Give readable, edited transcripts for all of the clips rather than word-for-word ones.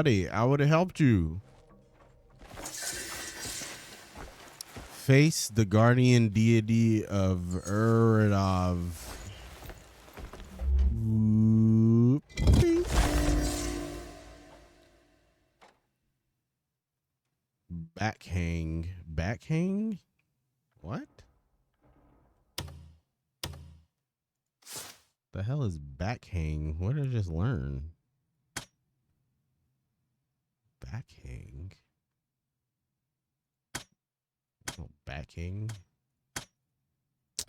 buddy. I would have helped you. Face the guardian deity of Uradov. Backhang. Backhang? What? The hell is backhang? What did I just learn? Backhang? Oh, backhang.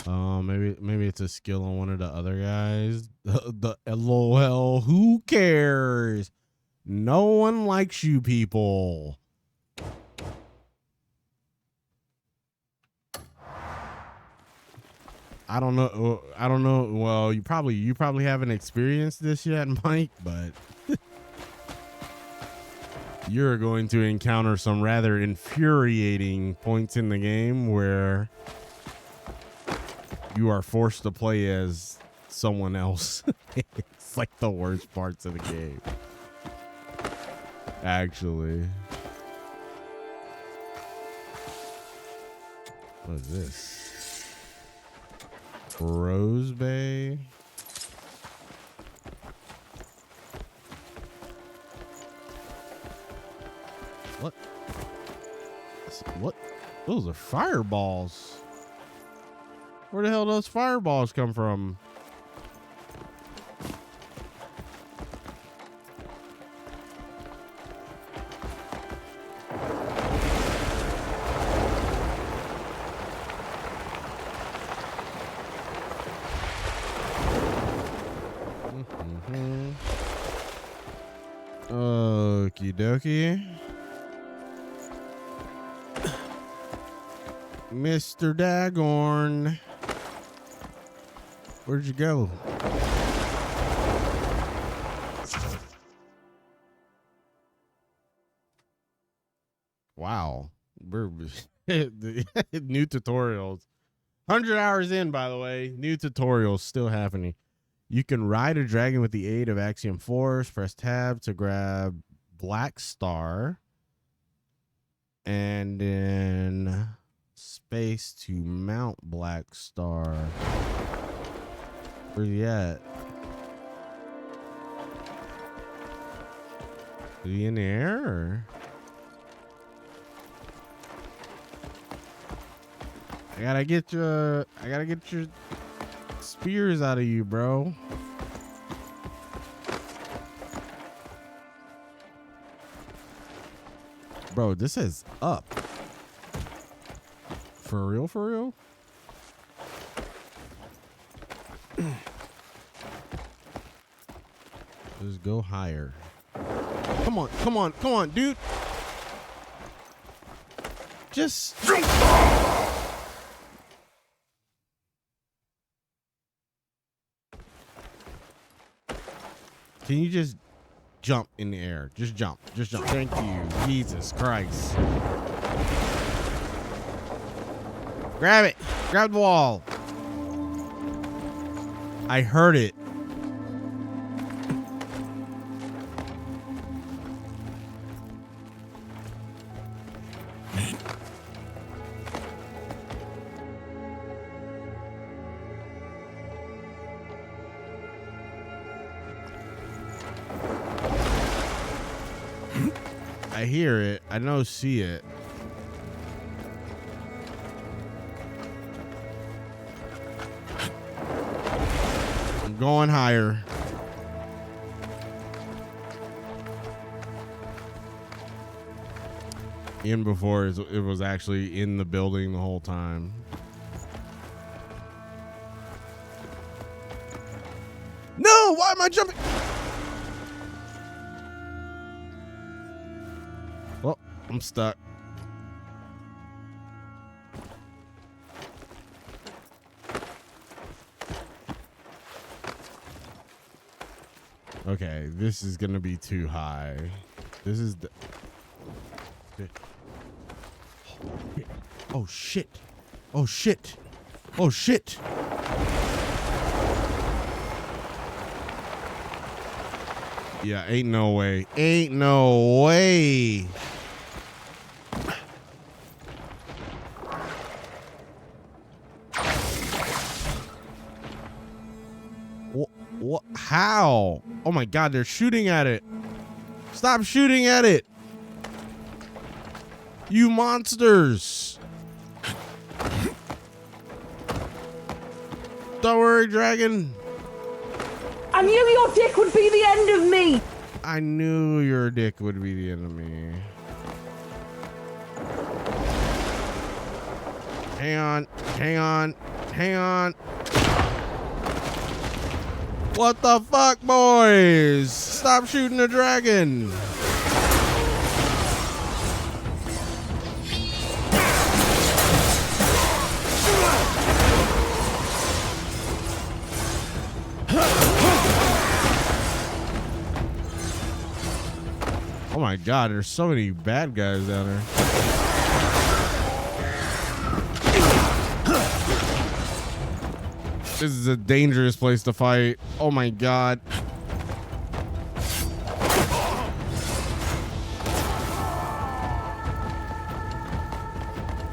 Maybe it's a skill on one of the other guys. The LOL. Who cares? No one likes you people. I don't know. Well, you probably haven't experienced this yet, Mike, but you're going to encounter some rather infuriating points in the game where you are forced to play as someone else. It's like the worst parts of the game. Actually. What is this? Rose Bay. What? What? Those are fireballs. Where the hell do those fireballs come from? Okie dokie. Mr. Daggorn. Where'd you go? Wow. New tutorials. 100 hours in, by the way. New tutorials still happening. You can ride a dragon with the aid of Axiom Force. Press tab to grab Black Star. And then space to mount Black Star. Where's he at? Is he in the air? Or? I gotta get your spears out of you, bro. Bro, this is up. For real, for real? Just go higher. Come on, come on, come on, dude. Just... Can you just jump in the air? Just jump. Just jump. Thank you. Jesus Christ. Grab it. Grab the wall. I heard it. I hear it. I don't see it. I'm going higher. In before it was actually in the building the whole time. No, why am I jumping? Well, I'm stuck. Okay, this is gonna be too high. This is the... Oh shit. Oh shit. Oh shit. Yeah, ain't no way. Ain't no way. What? How? Oh my God, they're shooting at it. Stop shooting at it. You monsters. Don't worry, dragon. I knew your dick would be the end of me. I knew your dick would be the end of me. Hang on. Hang on. Hang on. What the fuck, boys? Stop shooting the dragon. Oh my God, there's so many bad guys down there. This is a dangerous place to fight. Oh my God.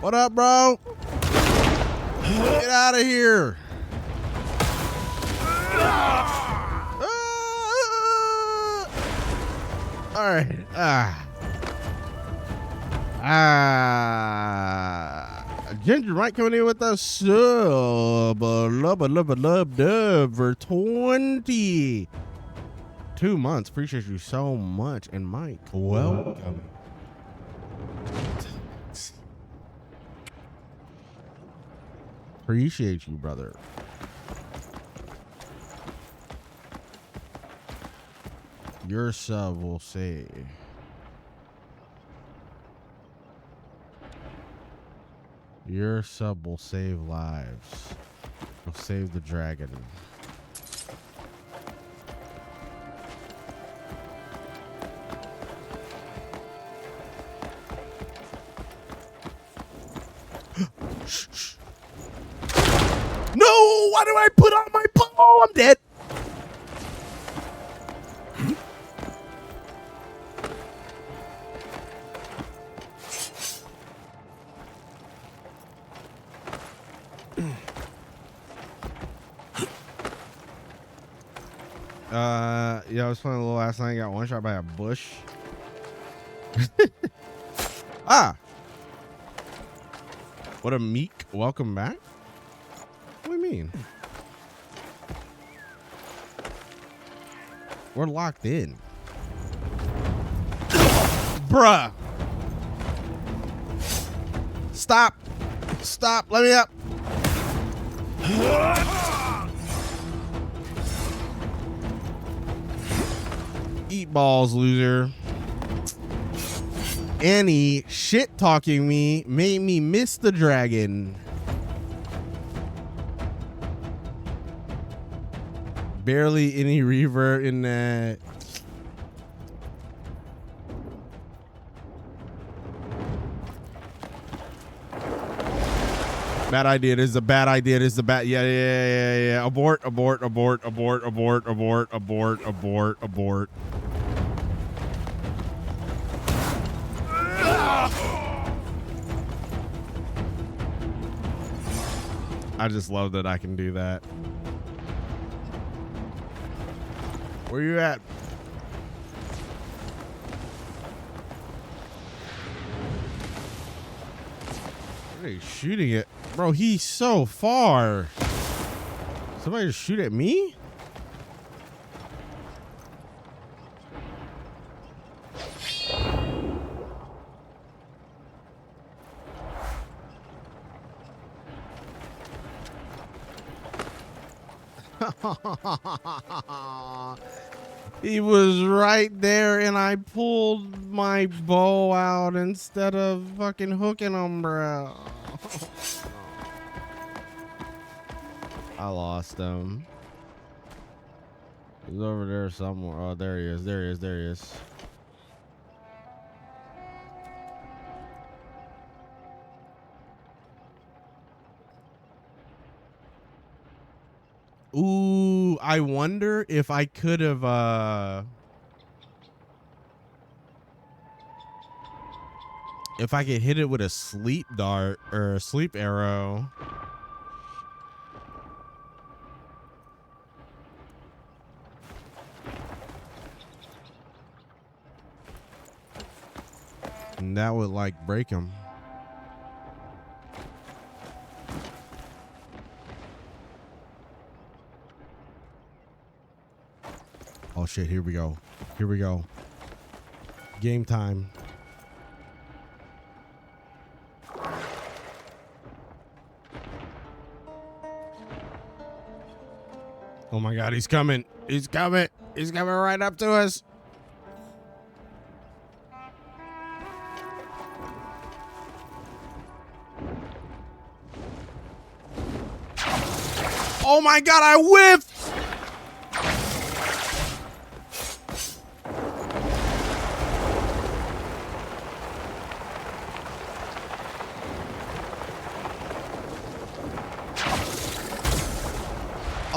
What up, bro? Get out of here. All right. Ginger Mike coming in with a sub. Love for 22 months. Appreciate you so much. And Mike, welcome. Appreciate you, brother. Your sub will save. Your sub will save lives. Will save the dragon. Shh, shh. No! Why do I put on my pole? Oh, I'm dead. Yeah, I was playing a little last night. Got one shot by a bush. Ah! What a meek welcome back. What do you mean? We're locked in. Bruh. Stop. Stop. Let me up. Eat balls, loser. Annie shit talking me made me miss the dragon. Barely any revert in that. Bad idea. This is a bad idea. This is a bad. Yeah. Abort. I just love that I can do that. Where you at? Where are they shooting it? Bro, he's so far. Somebody just shoot at me? He was right there and I pulled my bow out instead of fucking hooking him, bro. I lost him. He's over there somewhere. Oh, there he is. Ooh, I wonder if I could have if I could hit it with a sleep dart or a sleep arrow. And that would like break him. Oh shit, here we go. Here we go. Game time. Oh my god, he's coming. He's coming. He's coming right up to us. Oh my god, I whiffed!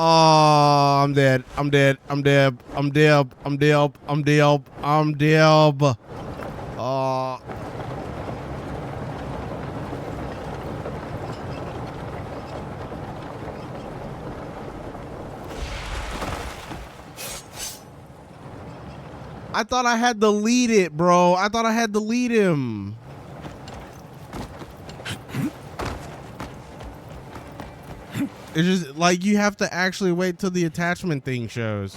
Oh, I'm dead. I'm dead. I'm dead. I'm dead. I'm dead. I'm dead. I'm dead. Oh. I thought I had to lead it, bro. I thought I had to lead him. It's just like you have to actually wait till the attachment thing shows.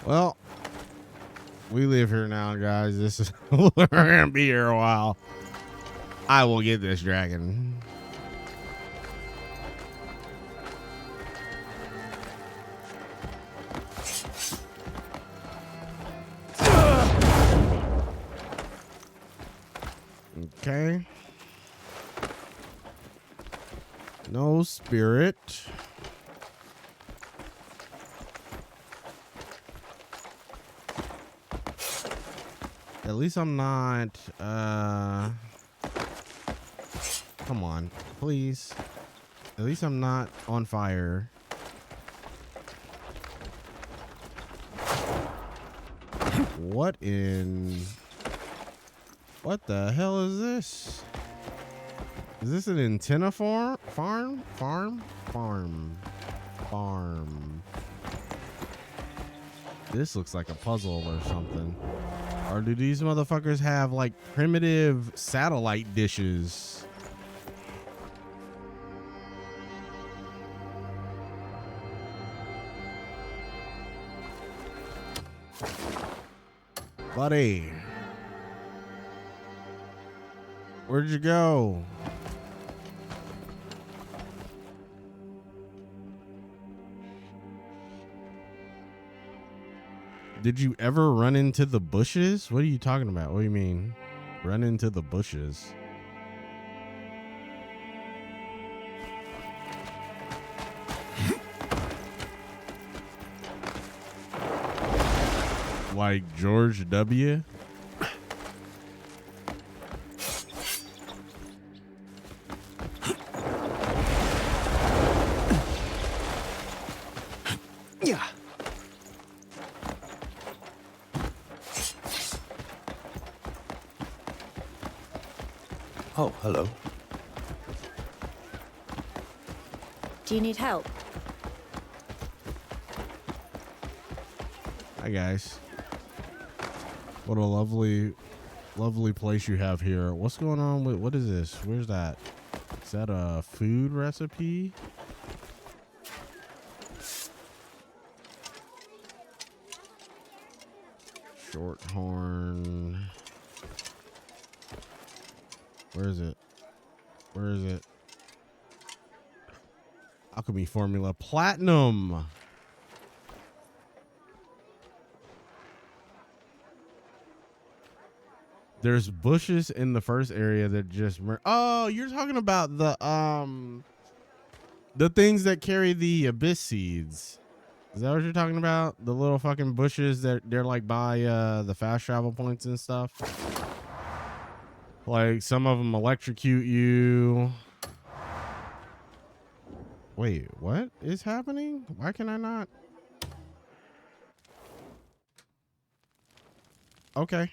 Well, we live here now, guys. This is we're gonna be here a while. I will get this dragon. Okay. No spirit. At least I'm not, come on, please. At least I'm not on fire. What the hell is this? Is this an antenna farm? This looks like a puzzle or something. Or do these motherfuckers have like primitive satellite dishes? Buddy, where'd you go? Did you ever run into the bushes? What are you talking about? What do you mean? Run into the bushes? Like George W? Yeah. Oh, hello. Do you need help? Hi guys. What a lovely place you have here. What's going on with, what is this? Where's that? Is that a food recipe? Shorthorn. Where is it? Where is it? Alchemy formula platinum. There's bushes in the first area that just oh, you're talking about the things that carry the abyss seeds. Is that what you're talking about? The little fucking bushes that they're like by the fast travel points and stuff. Like some of them electrocute you. Wait, what is happening? Why can I not? Okay.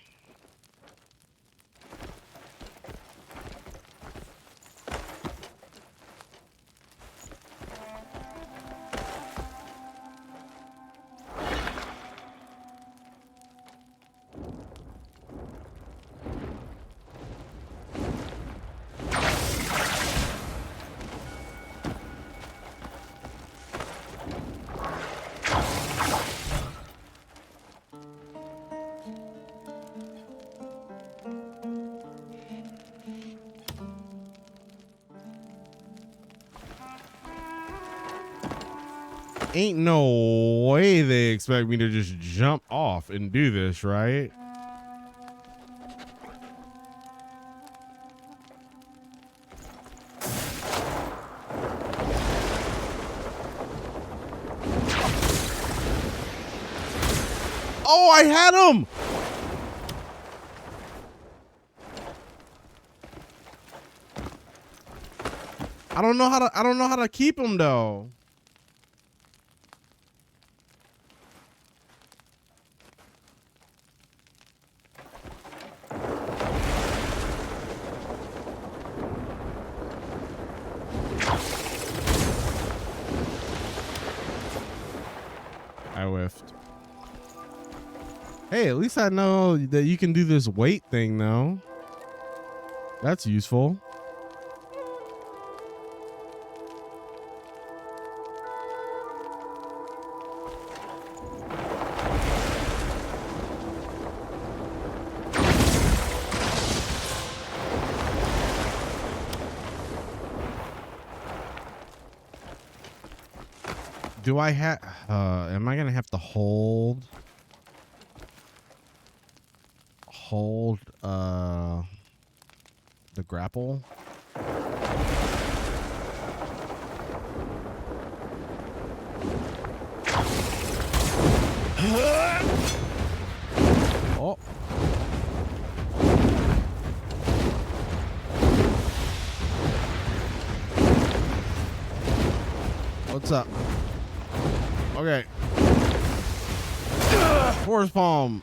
Ain't no way they expect me to just jump off and do this, right? Oh, I had him. I don't know how to keep him though. I whiffed. Hey, at least I know that you can do this weight thing though. That's useful. Do I have, am I going to have to hold, the grapple? Oh. What's up? Okay. Force palm.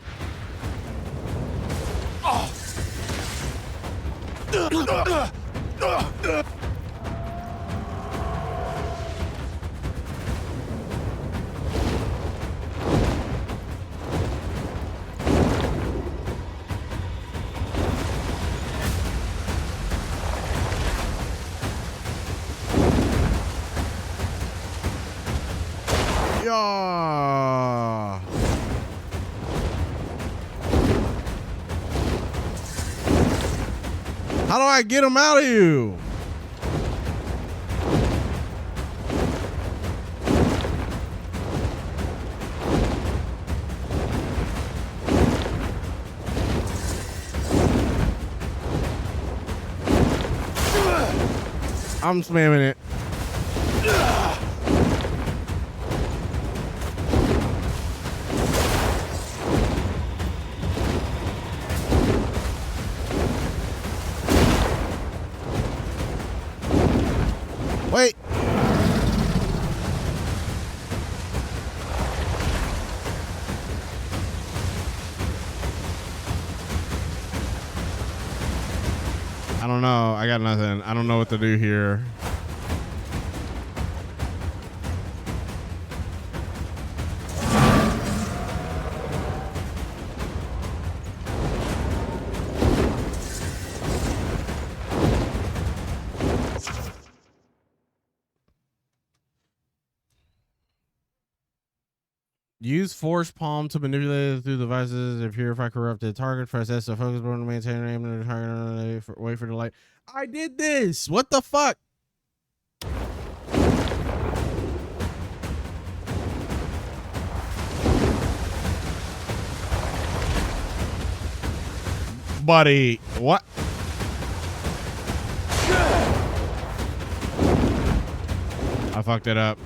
Yeah. How do I get him out of you? I'm spamming it. Wait. I don't know. I got nothing. I don't know what to do here. Use force palm to manipulate it through devices and purify corrupted target. Press S to focus button to maintain aim and target. Wait for the light. I did this. What the fuck? buddy. What? I fucked it up.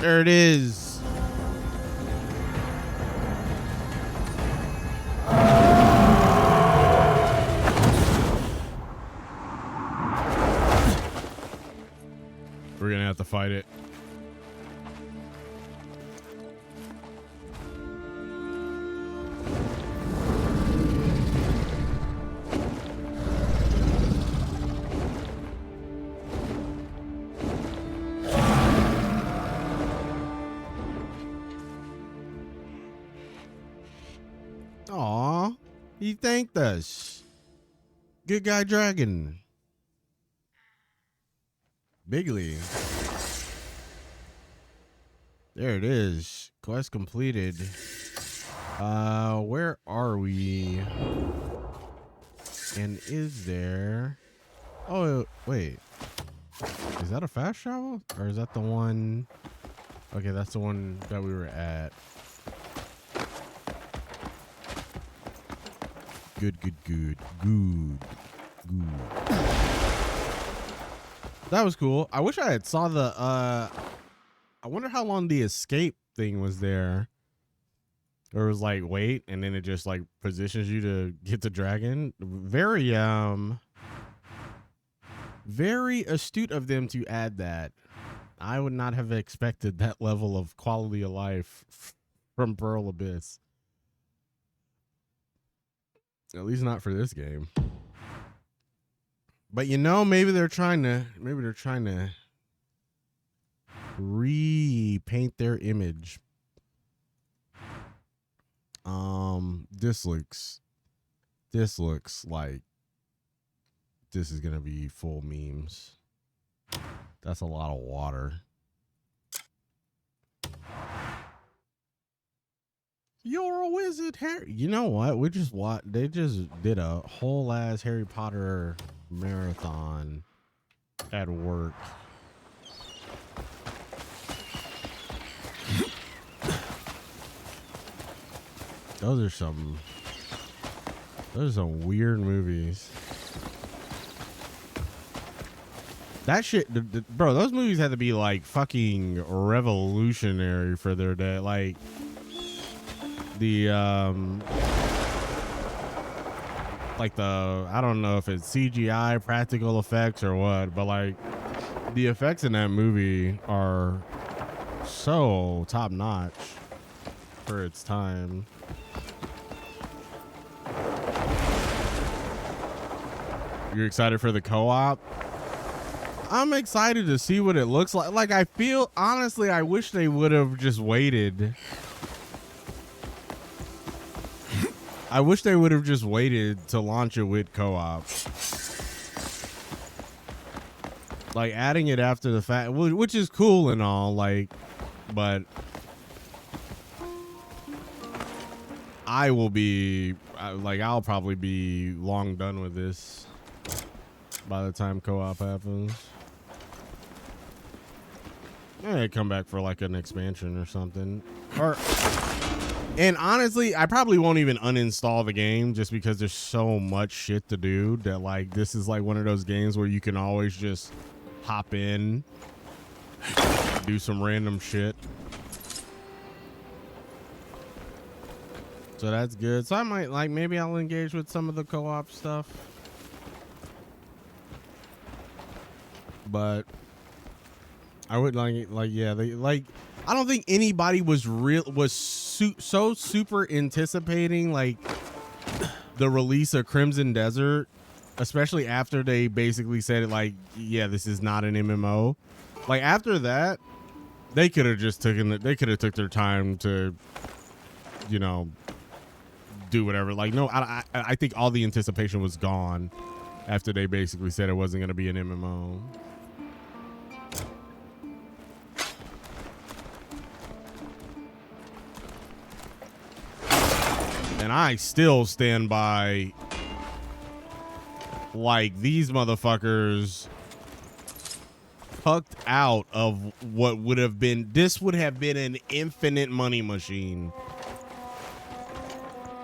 There it is. We're gonna have to fight it. Aw, he thanked us. Good guy dragon. Bigly. There it is. Quest completed. Where are we? And is there... Oh, wait. Is that a fast travel? Or is that the one... Okay, that's the one that we were at. Good. That was cool. I wish I had saw the I wonder how long the escape thing was there. Or it was like wait, and then it just like positions you to get the dragon. Very astute of them to add that. I would not have expected that level of quality of life from Pearl Abyss. At least not for this game. But you know, maybe they're trying to repaint their image. This looks like this is gonna be full memes. That's a lot of water. You're a wizard, Harry. You know what? They just did a whole ass Harry Potter marathon at work. Those are some weird movies. That shit, bro, those movies had to be like fucking revolutionary for their day. Like I don't know if it's CGI, practical effects or what, but like the effects in that movie are so top notch for its time. You're excited for the co-op? I'm excited to see what it looks like. Like, I feel, honestly, I wish they would have just waited. I wish they would have just waited to launch it with co-op. Like, adding it after the fact, which is cool and all, like, but I'll probably be long done with this by the time co-op happens. Yeah, come back for like an expansion or something. And honestly, I probably won't even uninstall the game just because there's so much shit to do that like this is like one of those games where you can always just hop in, do some random shit. So that's good. So I might maybe I'll engage with some of the co-op stuff. But I would I don't think anybody was so super anticipating like the release of Crimson Desert, especially after they basically said it like, yeah, this is not an MMO. Like after that, they could have just took their time to, you know, do whatever. Like no, I think all the anticipation was gone after they basically said it wasn't going to be an MMO. And I still stand by like these motherfuckers tucked out of what would have been, this would have been an infinite money machine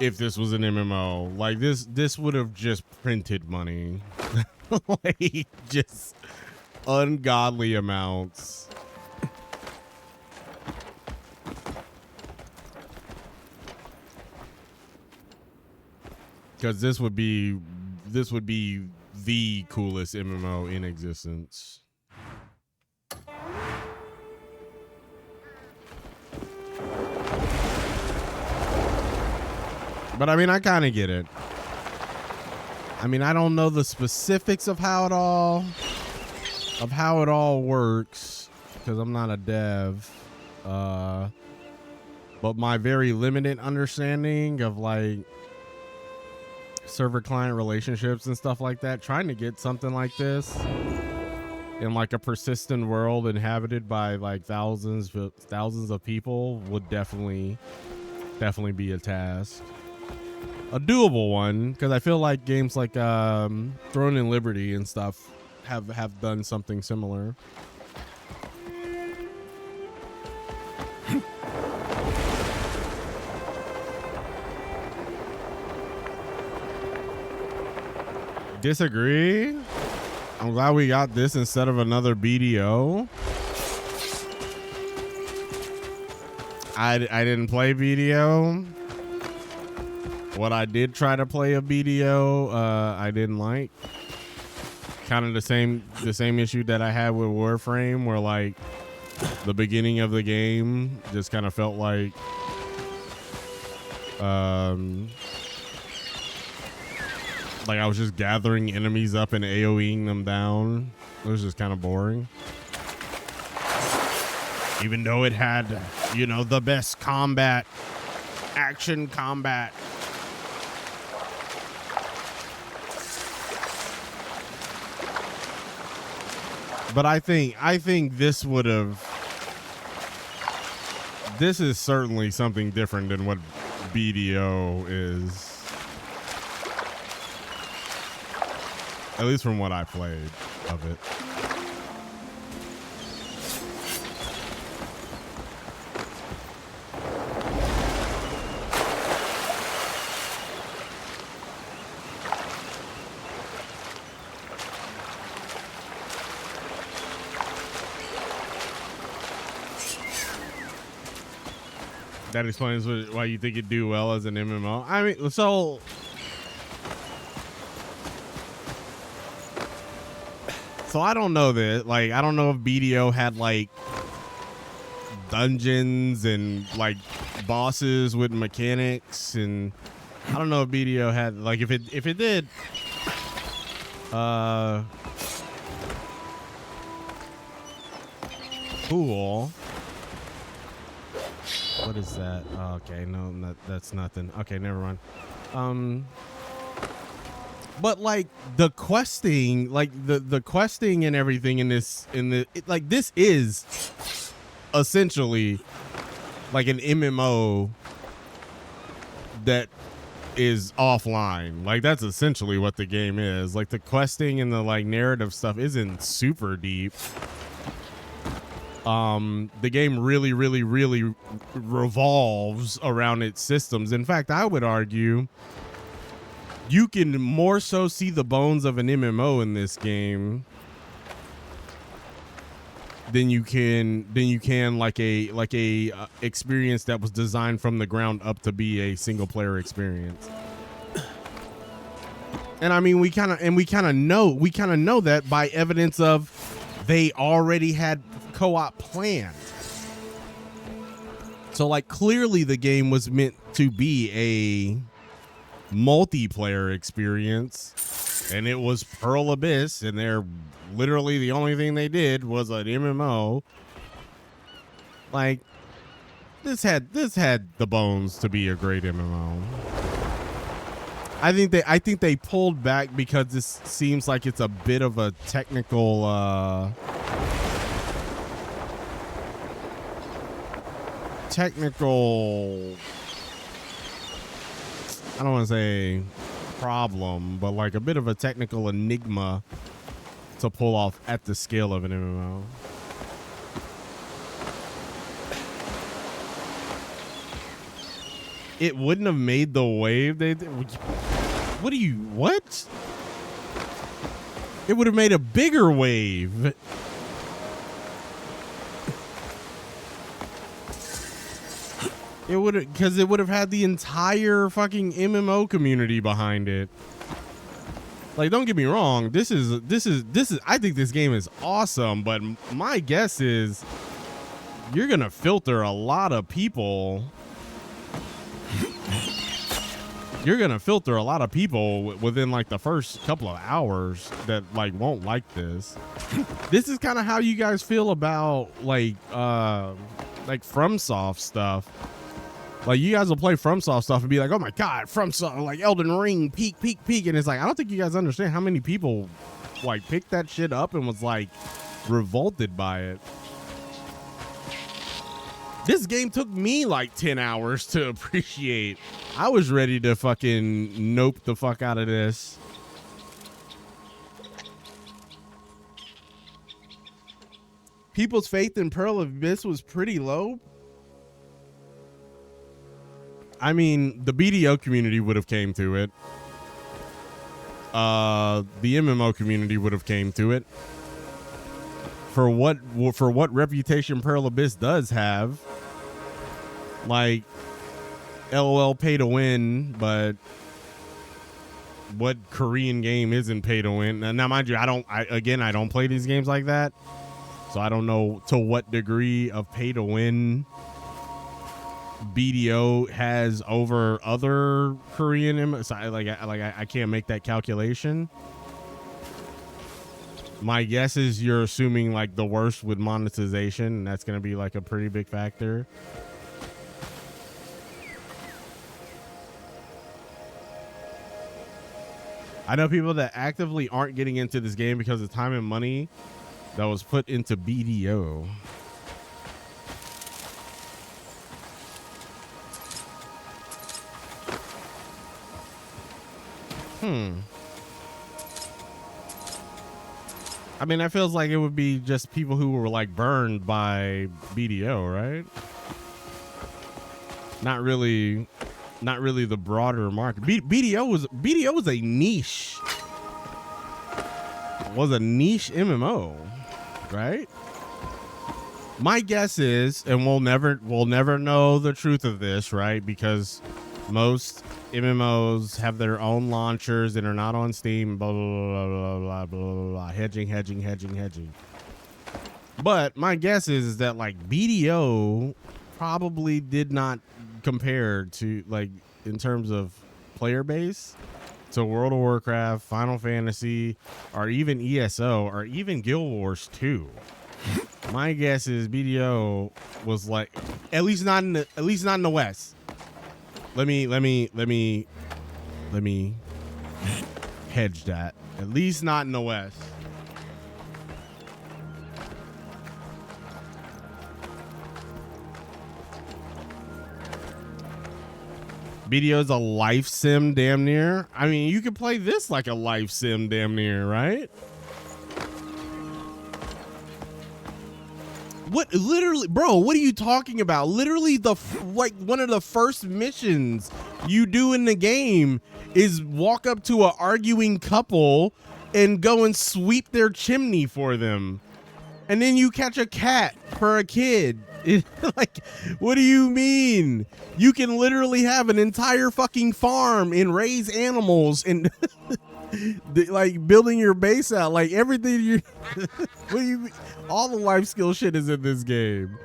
if this was an MMO. Like this would have just printed money. Like just ungodly amounts. Because this would be the coolest MMO in existence. But I mean, I kind of get it. I mean, I don't know the specifics of how it all works because I'm not a dev. But my very limited understanding of like server client relationships and stuff like that, trying to get something like this in like a persistent world inhabited by like thousands of people would definitely be a task. A doable one, because I feel like games like Throne and Liberty and stuff have done something similar. Disagree? I'm glad we got this instead of another BDO. I didn't play BDO. What I did try to play a BDO, I didn't like. Kind of the same issue that I had with Warframe, where like the beginning of the game just kind of felt like I was just gathering enemies up and AoEing them down. It was just kind of boring. Even though it had, you know, the best action combat. But I think this would have. This is certainly something different than what BDO is. At least from what I played of it. That explains why you think it'd do well as an MMO. I mean, so I don't know that. Like, I don't know if BDO had like dungeons and like bosses with mechanics, and I don't know if BDO had like if it did. Cool. What is that? Oh, okay, no, that's nothing. Okay, never mind. But like the questing, like the questing and everything in this, like this is essentially like an MMO that is offline. Like that's essentially what the game is. Like the questing and the like narrative stuff isn't super deep. The game really revolves around its systems. In fact, I would argue you can more so see the bones of an MMO in this game than you can like a experience that was designed from the ground up to be a single player experience. And I mean, we kind of know that by evidence of they already had co-op planned. So like clearly the game was meant to be a multiplayer experience, and it was Pearl Abyss, and they're literally the only thing they did was an MMO. Like this had the bones to be a great MMO. I think they pulled back because this seems like it's a bit of a technical I don't want to say problem, but like a bit of a technical enigma to pull off at the scale of an MMO. It wouldn't have made the wave. What? It would have made a bigger wave. It would have, because it would have had the entire fucking MMO community behind it. Like, don't get me wrong. This is. I think this game is awesome, but my guess is you're gonna filter a lot of people. You're gonna filter a lot of people within like the first couple of hours that like won't like this. This is kind of how you guys feel about like FromSoft stuff. Like, you guys will play FromSoft stuff and be like, oh my God, FromSoft, like Elden Ring, peak. And it's like, I don't think you guys understand how many people like picked that shit up and was like revolted by it. This game took me like 10 hours to appreciate. I was ready to fucking nope the fuck out of this. People's faith in Pearl of Abyss was pretty low. I mean, the BDO community would have came to it. The MMO community would have came to it. For what reputation Pearl Abyss does have, like, LOL pay to win, but what Korean game isn't pay to win? Now, mind you, I don't play these games like that, so I don't know to what degree of pay to win BDO has over other Korean. So I can't make that calculation. My guess is you're assuming like the worst with monetization, and that's going to be like a pretty big factor. I know people that actively aren't getting into this game because of time and money that was put into BDO. I mean, that feels like it would be just people who were like burned by BDO, right? Not really the broader market. BDO was a niche. Was a niche MMO, right? My guess is, and we'll never know the truth of this, right? Because most MMOs have their own launchers and are not on Steam, blah, blah, blah, blah, blah, blah, blah, blah. Hedging. But my guess is that like BDO probably did not compare to like in terms of player base to World of Warcraft, Final Fantasy, or even ESO, or even Guild Wars 2. My guess is BDO was like at least not in the West. Let me hedge that. At least not in the West. BDO is a life sim damn near. I mean, you could play this like a life sim damn near, right? What literally, bro, what are you talking about? Literally one of the first missions you do in the game is walk up to a arguing couple and go and sweep their chimney for them. And then you catch a cat for a kid. Like, what do you mean? You can literally have an entire fucking farm and raise animals and like building your base out, like everything you what do you mean? All the life skill shit is in this game.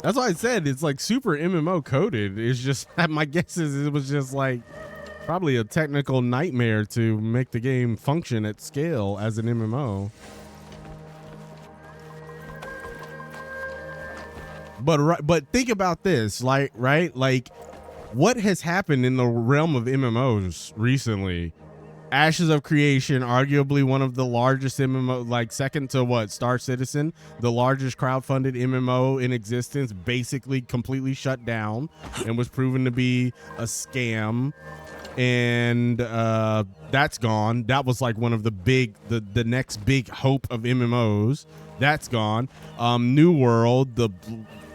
That's why I said it's like super MMO coded. It's just, my guess is it was just like probably a technical nightmare to make the game function at scale as an MMO. But think about this, like, right? Like, what has happened in the realm of MMOs recently Ashes of Creation, arguably one of the largest MMO, like second to what, Star Citizen, the largest crowdfunded MMO in existence, basically completely shut down and was proven to be a scam. And that's gone. That was like one of the big, the next big hope of MMOs. That's gone. New World, the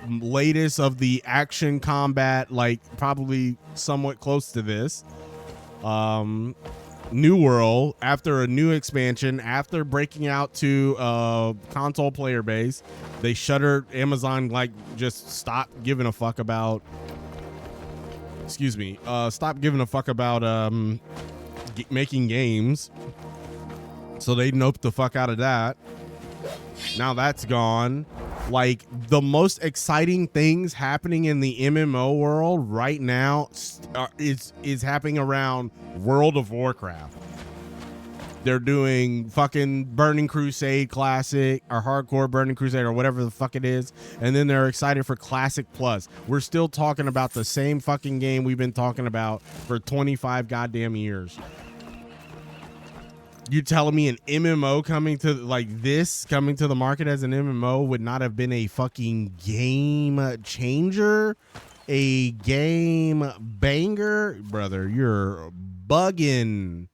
latest of the action combat, like probably somewhat close to this. New World, after a new expansion, after breaking out to console player base, they shuttered. Amazon like just stopped giving a fuck about. Excuse me. Stop giving a fuck about making games. So they noped the fuck out of that. Now that's gone. Like the most exciting things happening in the MMO world right now is happening around World of Warcraft. They're doing fucking Burning Crusade Classic or Hardcore Burning Crusade or whatever the fuck it is. And then they're excited for Classic Plus. We're still talking about the same fucking game we've been talking about for 25 goddamn years. You telling me an MMO coming to the market as an MMO would not have been a fucking game changer? A game banger? Brother, you're bugging.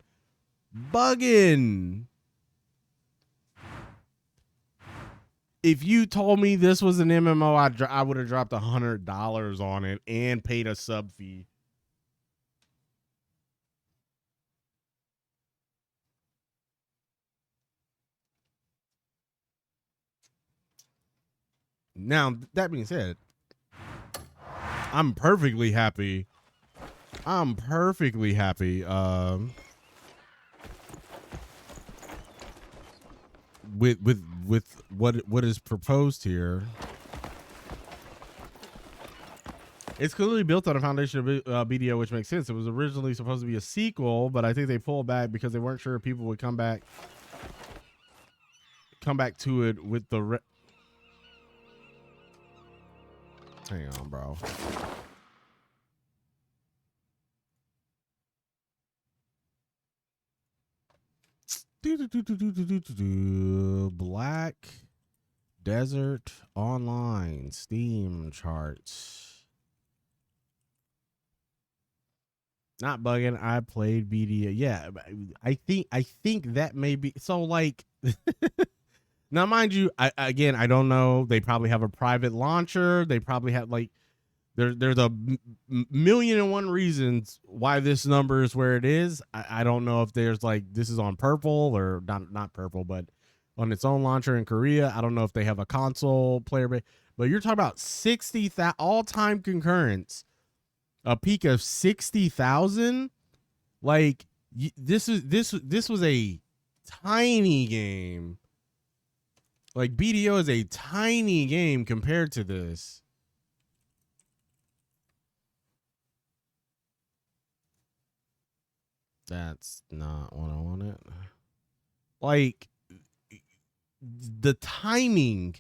If you told me this was an MMO, I would have dropped $100 on it and paid a sub fee. Now, that being said, I'm perfectly happy. With what is proposed here. It's clearly built on a foundation of BDO, which makes sense. It was originally supposed to be a sequel, but I think they pulled back because they weren't sure if people would come back to it with the hang on, bro. Black Desert Online Steam charts. Not bugging. I played BDA. Yeah, I think that may be so. Like, now, mind you, I don't know. They probably have a private launcher. They probably have like there's a million and one reasons why this number is where it is. I don't know if there's like this is on purple or not purple, but on its own launcher in Korea. I don't know if they have a console player base, but you're talking about 60,000 all-time concurrence, a peak of 60,000. Like this was a tiny game. Like BDO is a tiny game compared to this. That's not what I wanted. Like, the timing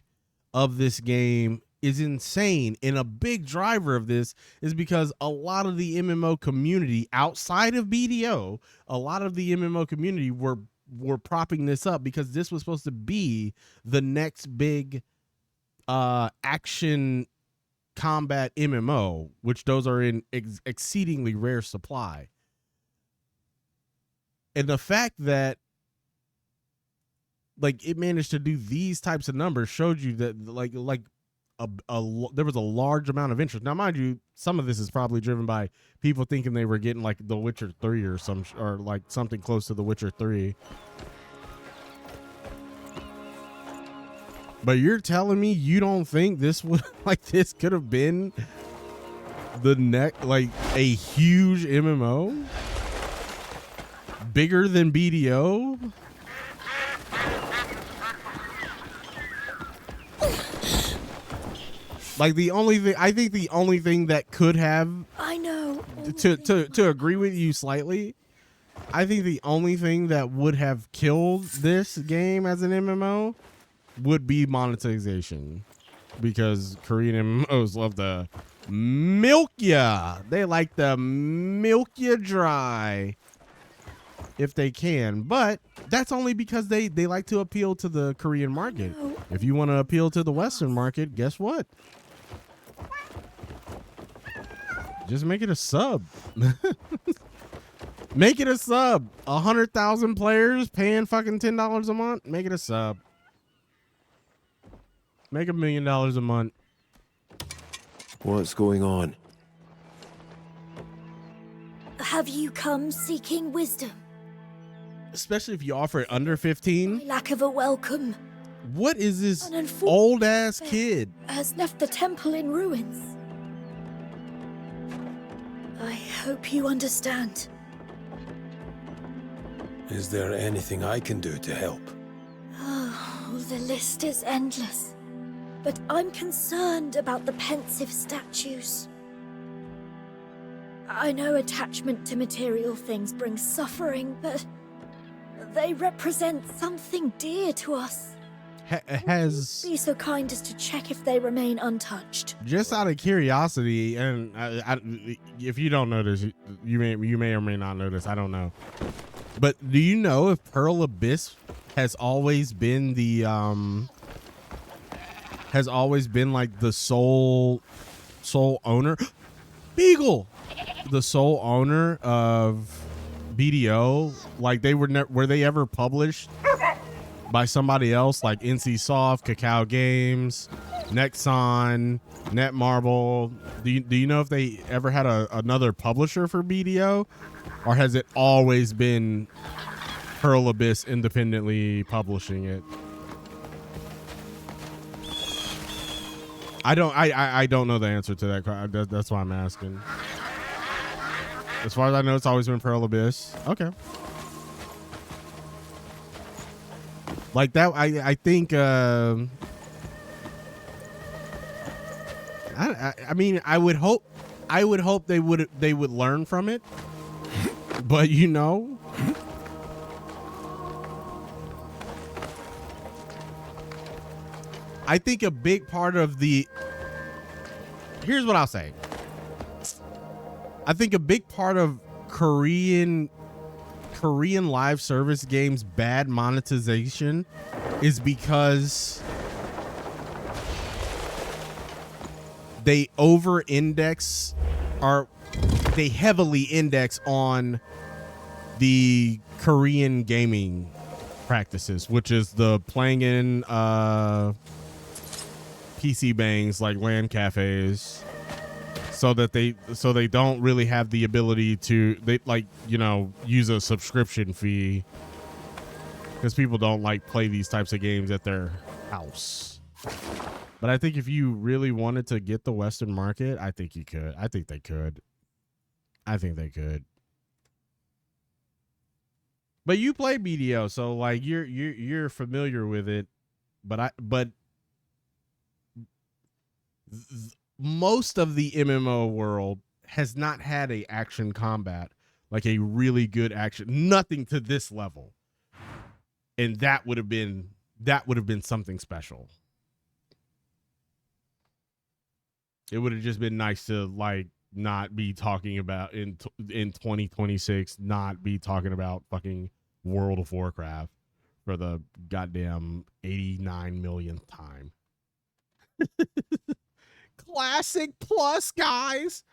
of this game is insane. And a big driver of this is because a lot of the MMO community outside of BDO, a lot of the MMO community were propping this up because this was supposed to be the next big action combat MMO, which those are in exceedingly rare supply. And the fact that like it managed to do these types of numbers showed you that like there was a large amount of interest. Now, mind you, some of this is probably driven by people thinking they were getting like The Witcher 3 or like something close to The Witcher 3. But you're telling me you don't think this would like this could have been the next like a huge MMO? Bigger than BDO? Like the only thing that could have, I know. to agree with you slightly, I think the only thing that would have killed this game as an MMO would be monetization, because Korean MMOs love to milk ya. They like to milk you dry. if they can, but that's only because they like to appeal to the Korean market. If you want to appeal to the Western market, guess what? Just make it a sub. Make it a sub. 100,000 players paying fucking $10 a month. Make it a sub. Make $1 million a month. What's going on? Have you come seeking wisdom? Especially if you offer it under 15. Lack of a welcome What is this An unfortunate old ass kid? has left the temple in ruins. I hope you understand. Is there anything I can do to help? Oh, the list is endless. But I'm concerned about the pensive statues. I know attachment to material things brings suffering, but they represent something dear to us. Has, Be so kind as to check if they remain untouched. just out of curiosity, and if you don't know this, you may or may not know this. I don't know. But do you know if Pearl Abyss has always been the like the sole owner? Beagle, the sole owner of BDO? Like they were they ever published by somebody else, like NCSoft, Kakao Games, Nexon, Netmarble? Do you know if they ever had another publisher for BDO, or has it always been Pearl Abyss independently publishing it? I don't know the answer to that. That's why I'm asking. As far as I know, it's always been Pearl Abyss. Okay. Like that, I think. I mean, I would hope they would learn from it, but you know, I think a big part of here's what I'll say. I think a big part of Korean live service games' bad monetization is because they they heavily index on the Korean gaming practices, which is the playing in PC bangs like LAN cafes, so they don't really have the ability to use a subscription fee, because people don't like play these types of games at their house. But I think if you really wanted to get the Western market, I think you could. I think they could. But you play BDO, so like you're familiar with it. But most of the MMO world has not had a action combat, like a really good action, nothing to this level. And that would have been something special. It would have just been nice to like not be talking about in 2026, not be talking about fucking World of Warcraft for the goddamn 89 millionth time. Classic Plus, guys.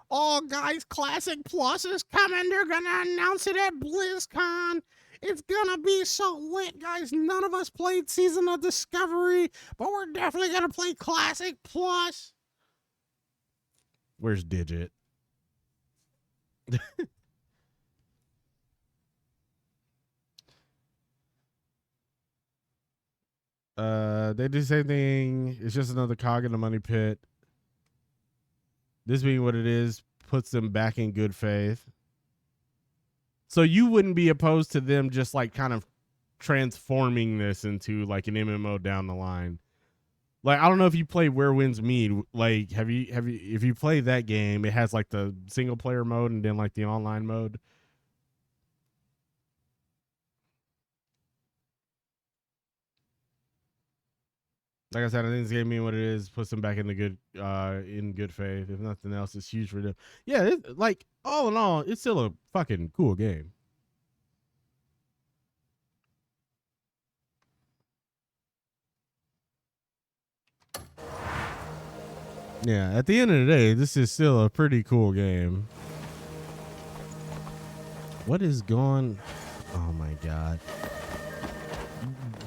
Oh, guys, Classic Plus is coming. They're going to announce it at BlizzCon. It's going to be so lit, guys. None of us played Season of Discovery, but we're definitely going to play Classic Plus. Where's Digit? They do the same thing. It's just another cog in the money pit. This being what it is puts them back in good faith. So you wouldn't be opposed to them just like kind of transforming this into like an MMO down the line. Like, I don't know if you play Where Winds Meet. Like, if you play that game, it has like the single player mode and then like the online mode. Like I said, I think this game being what it is puts them back in good faith. If nothing else, it's huge for them. Yeah, like all in all, it's still a fucking cool game. Yeah, at the end of the day, this is still a pretty cool game. What is going? Oh my god,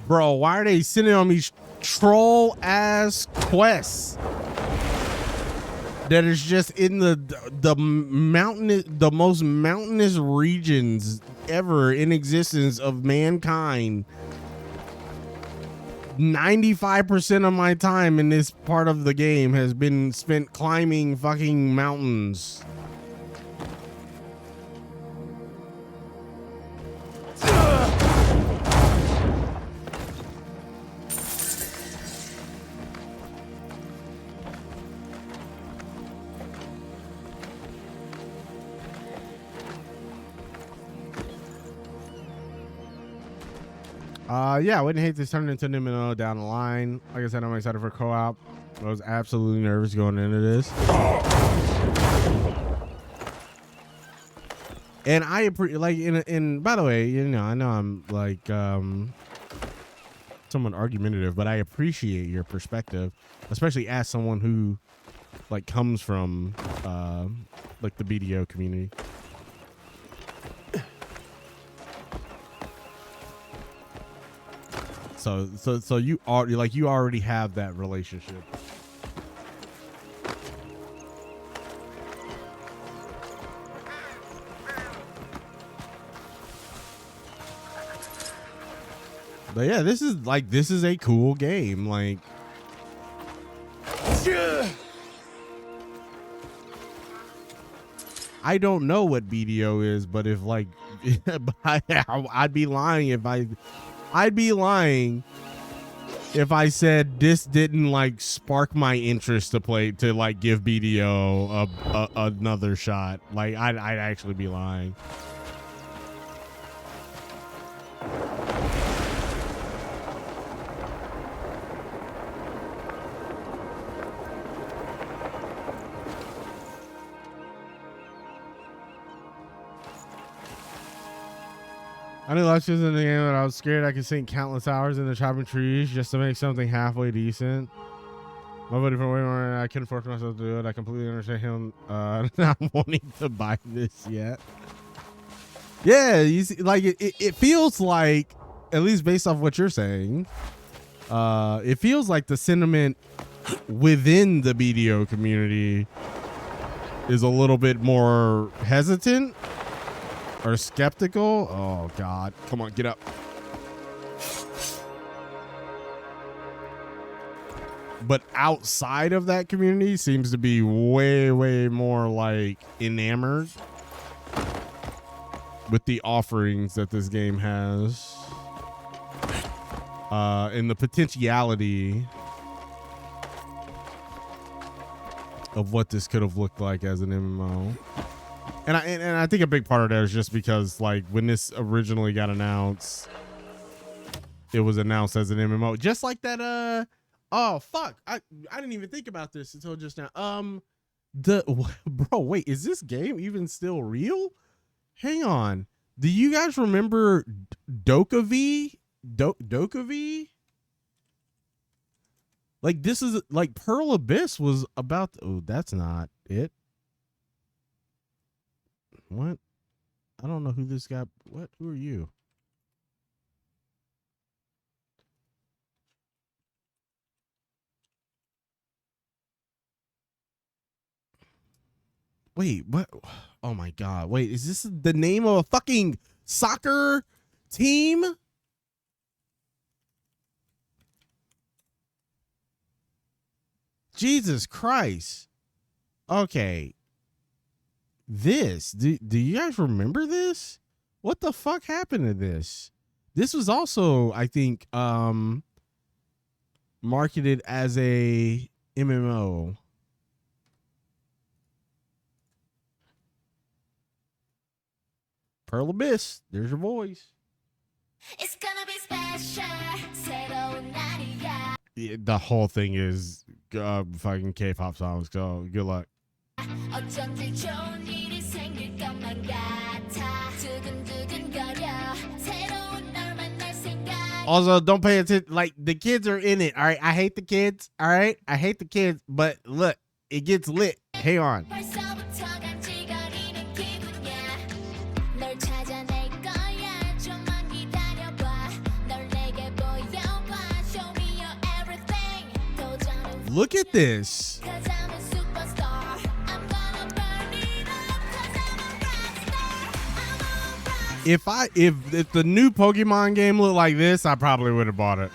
bro! Why are they sending on these troll ass quests that is just in the mountain, the most mountainous regions ever in existence of mankind? 95% of my time in this part of the game has been spent climbing fucking mountains. Yeah, I wouldn't hate this turning into an MMO down the line. Like I said, I'm excited for co-op. I was absolutely nervous going into this. And I appreciate, and by the way, you know, I know I'm like somewhat argumentative, but I appreciate your perspective, especially as someone who like comes from like the BDO community. So you are like, you already have that relationship. But yeah, this is a cool game. Like, I don't know what BDO is, but if like, I'd be lying if I said this didn't like spark my interest to play, to like give BDO another shot. Like, I'd actually be lying. I knew last year's in the game that I was scared I could sink countless hours in the chopping trees just to make something halfway decent. My buddy from way more, I couldn't force myself to do it. I completely understand him not wanting to buy this yet. Yeah, you see, like it feels like, at least based off what you're saying, it feels like the sentiment within the BDO community is a little bit more hesitant or skeptical. Oh god, come on, get up. But outside of that community seems to be way more like enamored with the offerings that this game has, and the potentiality of what this could have looked like as an MMO. And I think a big part of that is just because, like, when this originally got announced, it was announced as an MMO, just like that. Oh fuck, I didn't even think about this until just now. Bro, wait, is this game even still real? Hang on, do you guys remember Dokavi? Dokavi? Like, this is like Pearl Abyss was about. Oh, that's not it. What? I don't know who this guy. What? Who are you? Wait, what? Oh my god. Wait, is this the name of a fucking soccer team? Jesus Christ. Okay. This, do you guys remember this? What the fuck happened to this? This was also, I think, marketed as a MMO. Pearl Abyss, there's your voice. It's gonna be special. Yeah, the whole thing is fucking K-pop songs, so good luck. Also, don't pay attention. Like, the kids are in it. All right, I hate the kids. All right, I hate the kids. But look, it gets lit. Hang on. Look at this. If the new Pokemon game looked like this, I probably would have bought it.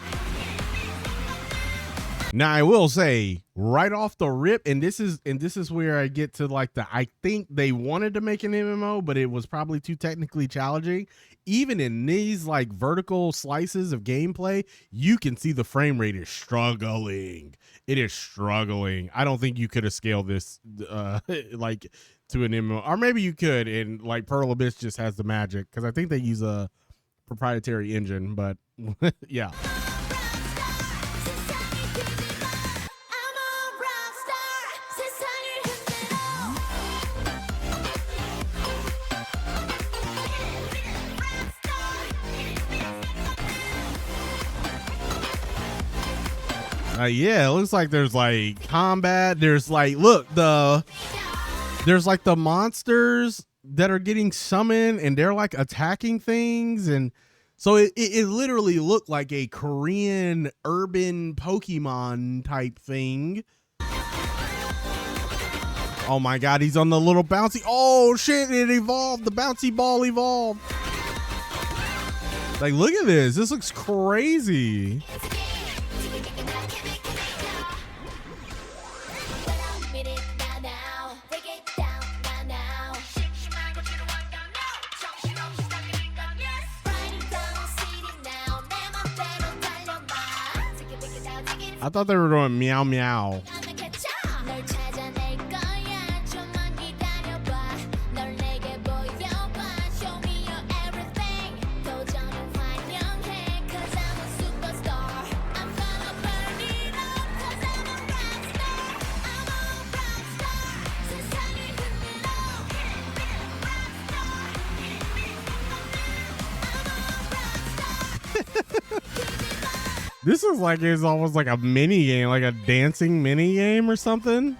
Now I will say right off the rip, and this is where I get to like I think they wanted to make an MMO, but it was probably too technically challenging. Even in these like vertical slices of gameplay, you can see the frame rate is struggling. It is struggling. I don't think you could have scaled this like to an MMO, or maybe you could, and like Pearl Abyss just has the magic because I think they use a proprietary engine, but yeah. Yeah, it looks like there's like combat. There's like, look, there's like the monsters that are getting summoned and they're like attacking things. And so it literally looked like a Korean urban Pokemon type thing. Oh my God, he's on the little bouncy. Oh shit, it evolved. The bouncy ball evolved. Like, look at this. This looks crazy. I thought they were doing meow meow. This is like, it's almost like a mini game, like a dancing mini game or something.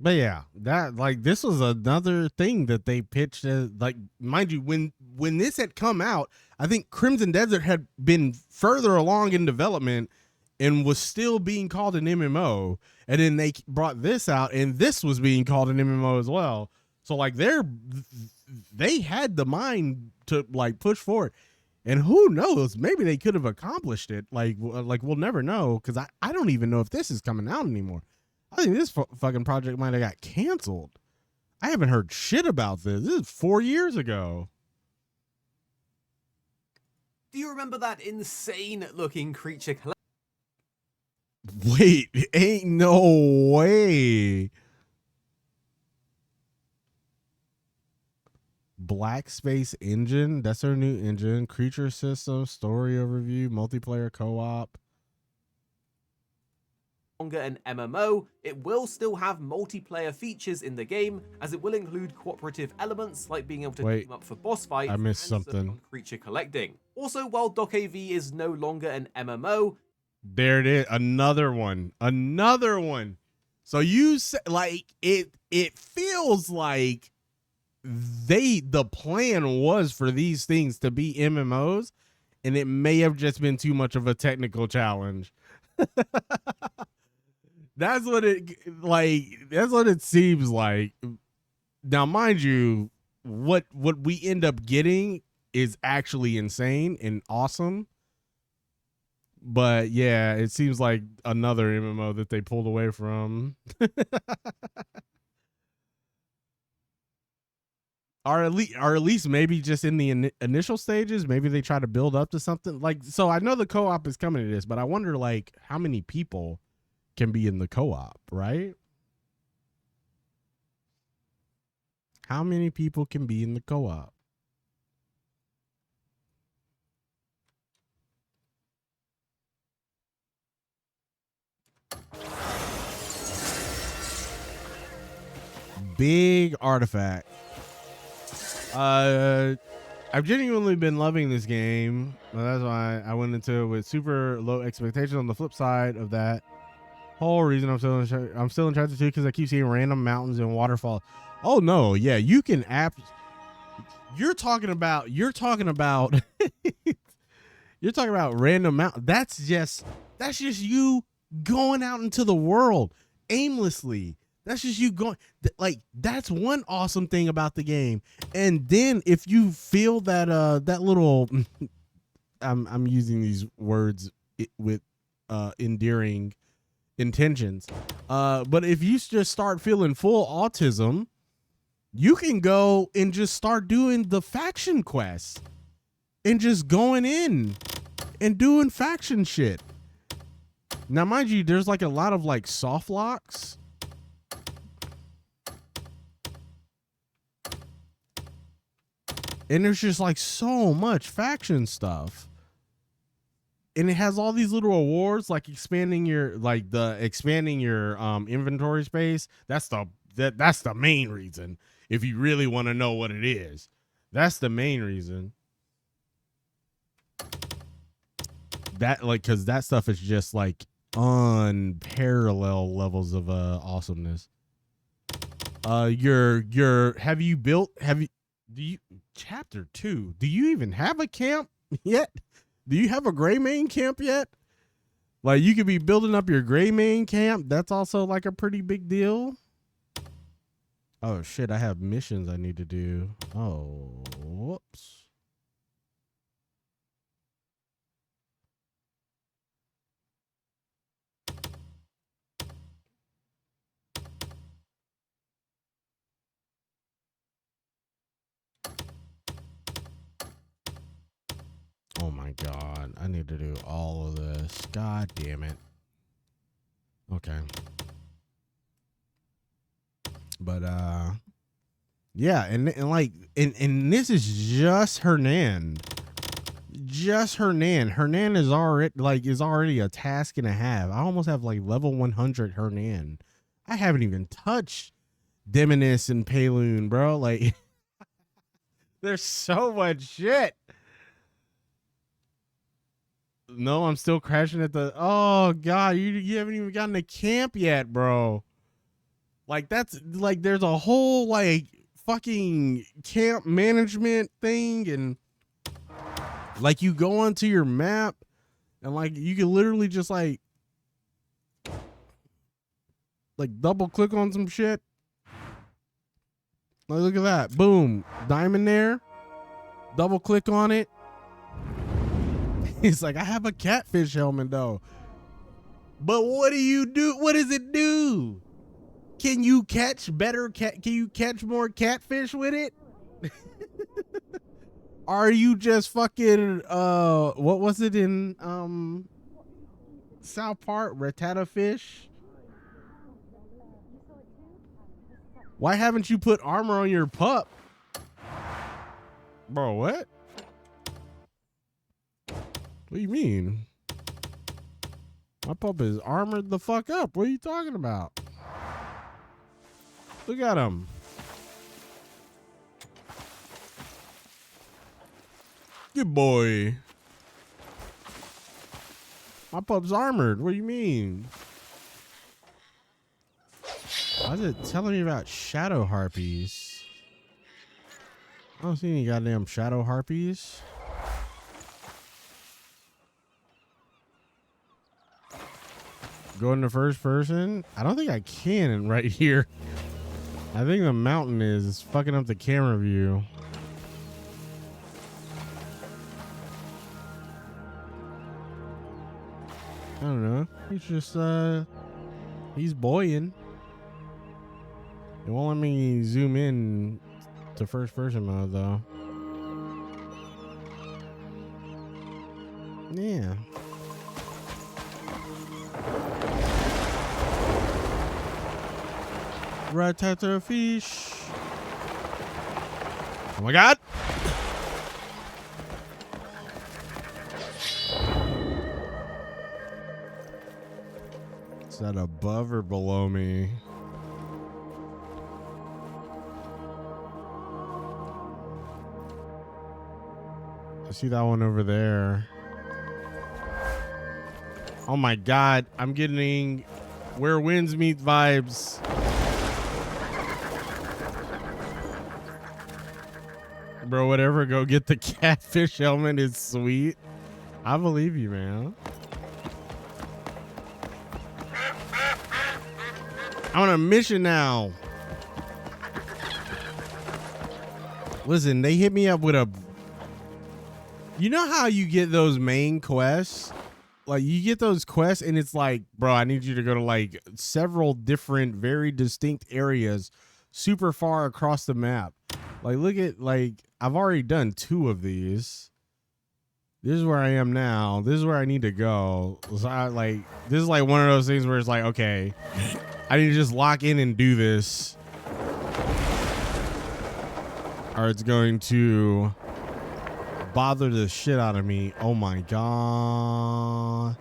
But yeah, that like this was another thing that they pitched as, like, mind you, when this had come out, I think Crimson Desert had been further along in development and was still being called an MMO, and then they brought this out and this was being called an MMO as well. So like they had the mind to like push forward, and who knows, maybe they could have accomplished it. Like we'll never know, because I don't even know if this is coming out anymore. I think this fucking project might have got canceled. I haven't heard shit about this. This is 4 years ago. Do you remember that insane looking creature collection? Wait, ain't no way. Black Space Engine. That's their new engine. Creature system, story overview, multiplayer co-op. An MMO, it will still have multiplayer features in the game, as it will include cooperative elements like being able to team up for boss fights. I missed something. Creature collecting. Also, while Doc AV is no longer an MMO, there it is, another one. So you say, like, it feels like the plan was for these things to be MMOs, and it may have just been too much of a technical challenge. That's what it seems like. Now, mind you, what we end up getting is actually insane and awesome. But yeah, it seems like another MMO that they pulled away from. Or at least maybe just in the initial stages, maybe they try to build up to something. Like, so I know the co-op is coming to this, but I wonder like how many people can be in the co-op, right? How many people can be in the co-op? big artifact. I've genuinely been loving this game. That's why I went into it with super low expectations. On the flip side of that whole reason, I'm still in chapter 2 because I keep seeing random mountains and waterfalls. Oh no, yeah, you can You're talking about you're talking about random mountain. That's just you going out into the world aimlessly. That's just you going, like, that's one awesome thing about the game. And then if you feel that that little I'm using these words with endearing intentions, but if you just start feeling full autism, you can go and just start doing the faction quests and just going in and doing faction shit. Now, mind you, there's like a lot of like soft locks. And there's just like so much faction stuff. And it has all these little awards, like expanding your inventory space. That's the main reason. If you really want to know what it is, that's the main reason. That, like, because that stuff is just like unparalleled levels of awesomeness. Chapter 2, do you even have a camp yet? Do you have a gray main camp yet? Like, you could be building up your gray main camp. That's also like a pretty big deal. Oh shit, I have missions I need to do. Oh, whoops. Oh my god, I need to do all of this. God damn it. Okay. But yeah, and this is just Hernan. Just Hernan. Hernan is already a task and a half. I almost have like level 100 Hernan. I haven't even touched Demonis and Paloon, bro. Like there's so much shit. No, I'm still crashing at the. Oh god, you haven't even gotten to camp yet, bro. Like that's like there's a whole like fucking camp management thing, and like you go onto your map and like you can literally just like double click on some shit. Like look at that. Boom. Diamond there. Double click on it. It's like, I have a catfish helmet though. But what do you do? What does it do? Can you catch can you catch more catfish with it? Are you just fucking what was it in South Park? Rattata fish? Why haven't you put armor on your pup? Bro, what? What do you mean? My pup is armored the fuck up. What are you talking about? Look at him. Good boy. My pup's armored. What do you mean? Why is it telling me about shadow harpies? I don't see any goddamn shadow harpies. Go into first person? I don't think I can right here. I think the mountain is fucking up the camera view. I don't know. He's just he's buoying. It won't let me zoom in to first person mode though. Yeah. Rattata fish. Oh my god. Is that above or below me? I see that one over there. Oh my God, I'm getting Where Winds Meet vibes. Bro, whatever, go get the catfish helmet is sweet. I believe you, man. I'm on a mission now. Listen, they hit me up with a... You know how you get those main quests? Like, you get those quests and it's like, bro, I need you to go to like several different, very distinct areas super far across the map. Like, look at, like, I've already done 2 of these. This is where I am now. This is where I need to go. So this is like one of those things where it's like, okay, I need to just lock in and do this, or it's going to bother the shit out of me. Oh my God.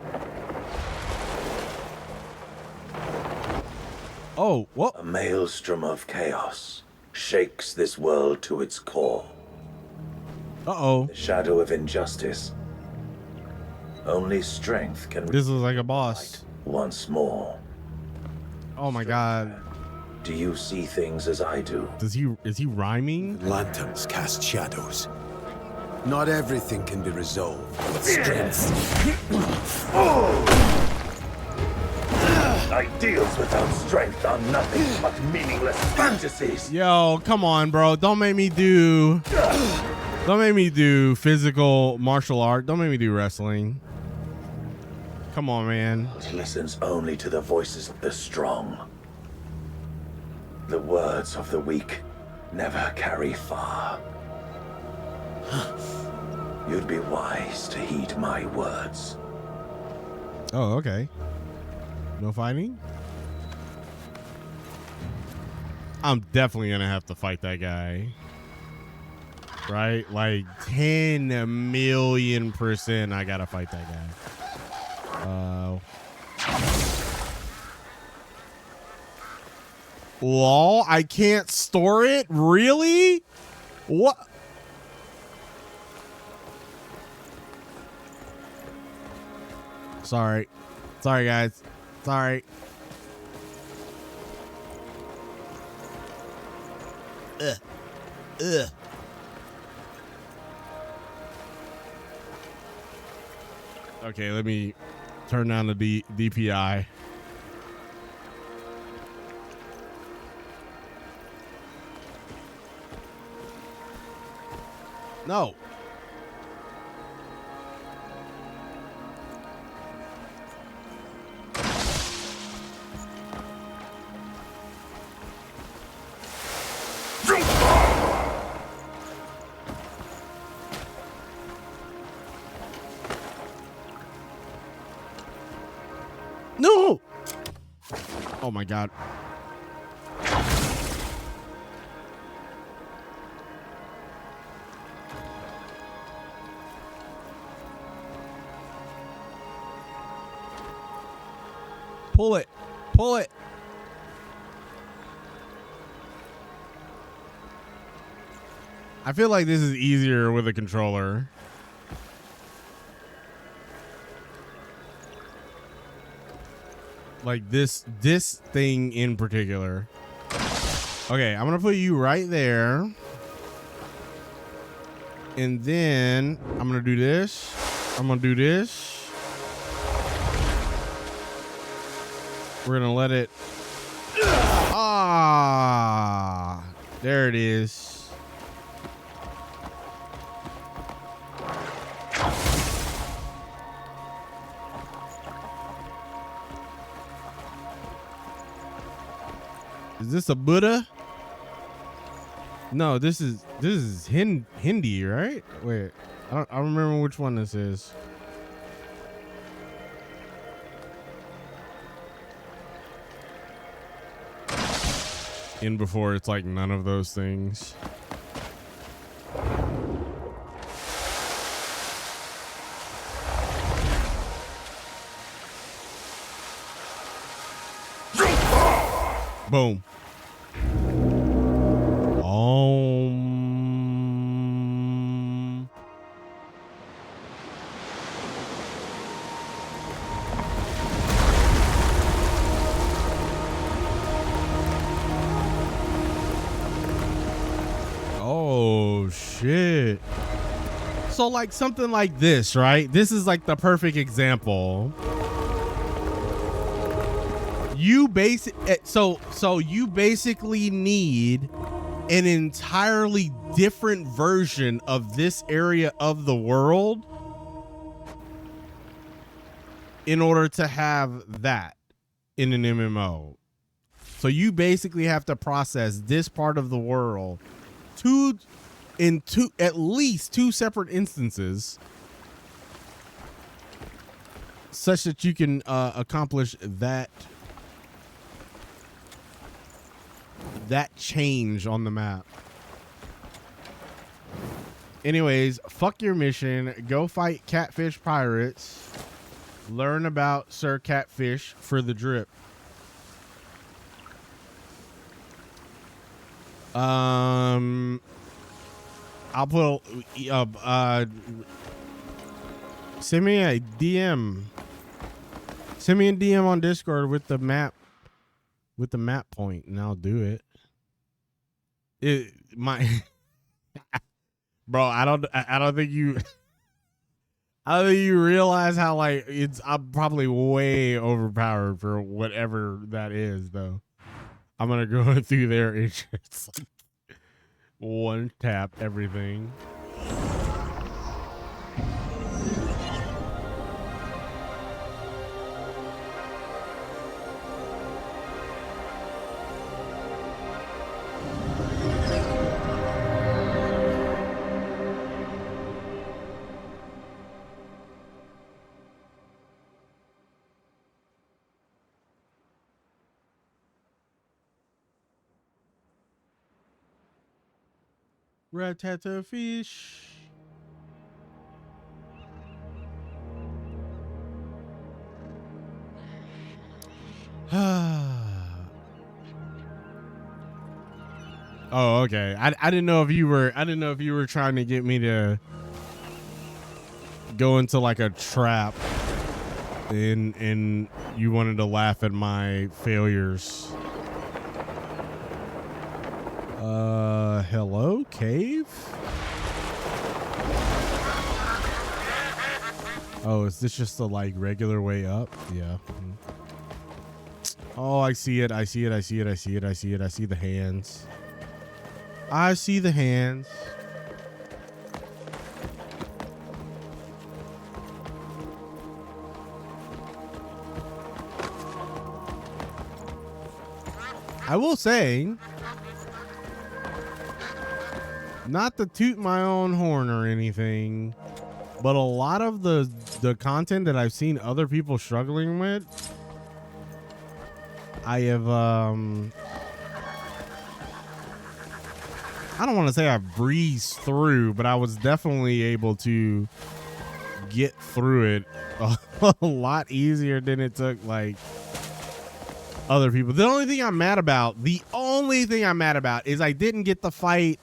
Oh, what? A maelstrom of chaos shakes this world to its core. Uh-oh. The shadow of injustice. Only strength can This is like a boss. once more. Oh my God. Do you see things as I do? Is he rhyming? Lanterns cast shadows. Not everything can be resolved with strength. Ideals without strength are nothing but meaningless fantasies. Yo, come on, bro. Don't make me do physical martial art. Don't make me do wrestling. Come on, man. It listens only to the voices of the strong. The words of the weak never carry far. You'd be wise to heed my words. Oh, okay. No fighting? I'm definitely gonna have to fight that guy. Right? Like 10 million % I gotta fight that guy. Lol, I can't store it? Really? What? Sorry. Sorry, guys. Sorry. Ugh. Ugh. Okay, let me turn down the DPI. No. No. Oh my God. Pull it. Pull it. I feel like this is easier with a controller. Like this thing in particular. Okay, I'm gonna put you right there. And then I'm gonna do this. I'm gonna do this. We're gonna let it. Ah, there it is. Is this a Buddha? No, this is Hindi, right? Wait, I don't remember which one this is. In before, it's like none of those things. Boom. so like something like this, right? This is like the perfect example. You you basically need an entirely different version of this area of the world in order to have that in an MMO. So you basically have to process this part of the world at least two separate instances such that you can accomplish that change on the map. Anyways, fuck your mission. Go fight catfish pirates. Learn about Sir Catfish for the drip. I'll put send me a DM. Send me a DM on Discord with the map point, and I'll do it. Bro, I don't think you realize how like I'm probably way overpowered for whatever that is though. I'm gonna go through there and just like one tap everything. Ratata fish. Oh, okay. I didn't know if you were trying to get me to go into like a trap and you wanted to laugh at my failures. Hello, cave? Oh, is this just the like regular way up? Yeah. Oh, I see it. I see it. I see it. I see it. I see it. I see the hands. I see the hands. I will say, not to toot my own horn or anything, but a lot of the content that I've seen other people struggling with, I have I don't want to say I breezed through, but I was definitely able to get through it a lot easier than it took like other people. The only thing I'm mad about is I didn't get to fight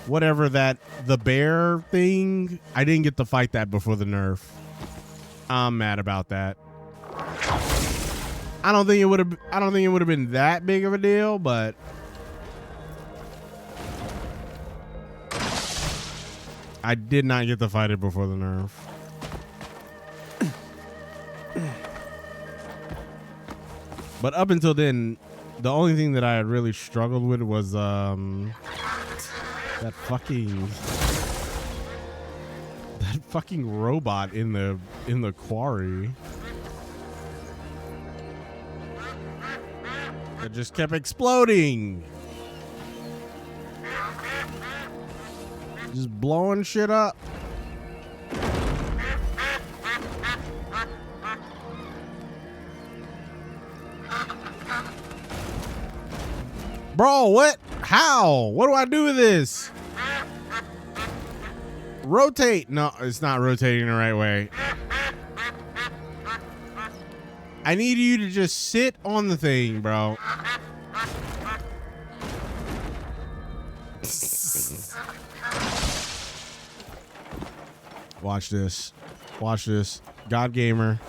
whatever the bear thing. I didn't get to fight that before the nerf. I'm mad about that. I don't think it would have been that big of a deal, but I did not get to fight it before the nerf. But up until then, the only thing that I had really struggled with was that fucking robot in the quarry. It just kept exploding. Just blowing shit up. Bro, what? How? What do I do with this? Rotate. No, it's not rotating the right way. I need you to just sit on the thing, bro. Watch this. Watch this. God Gamer.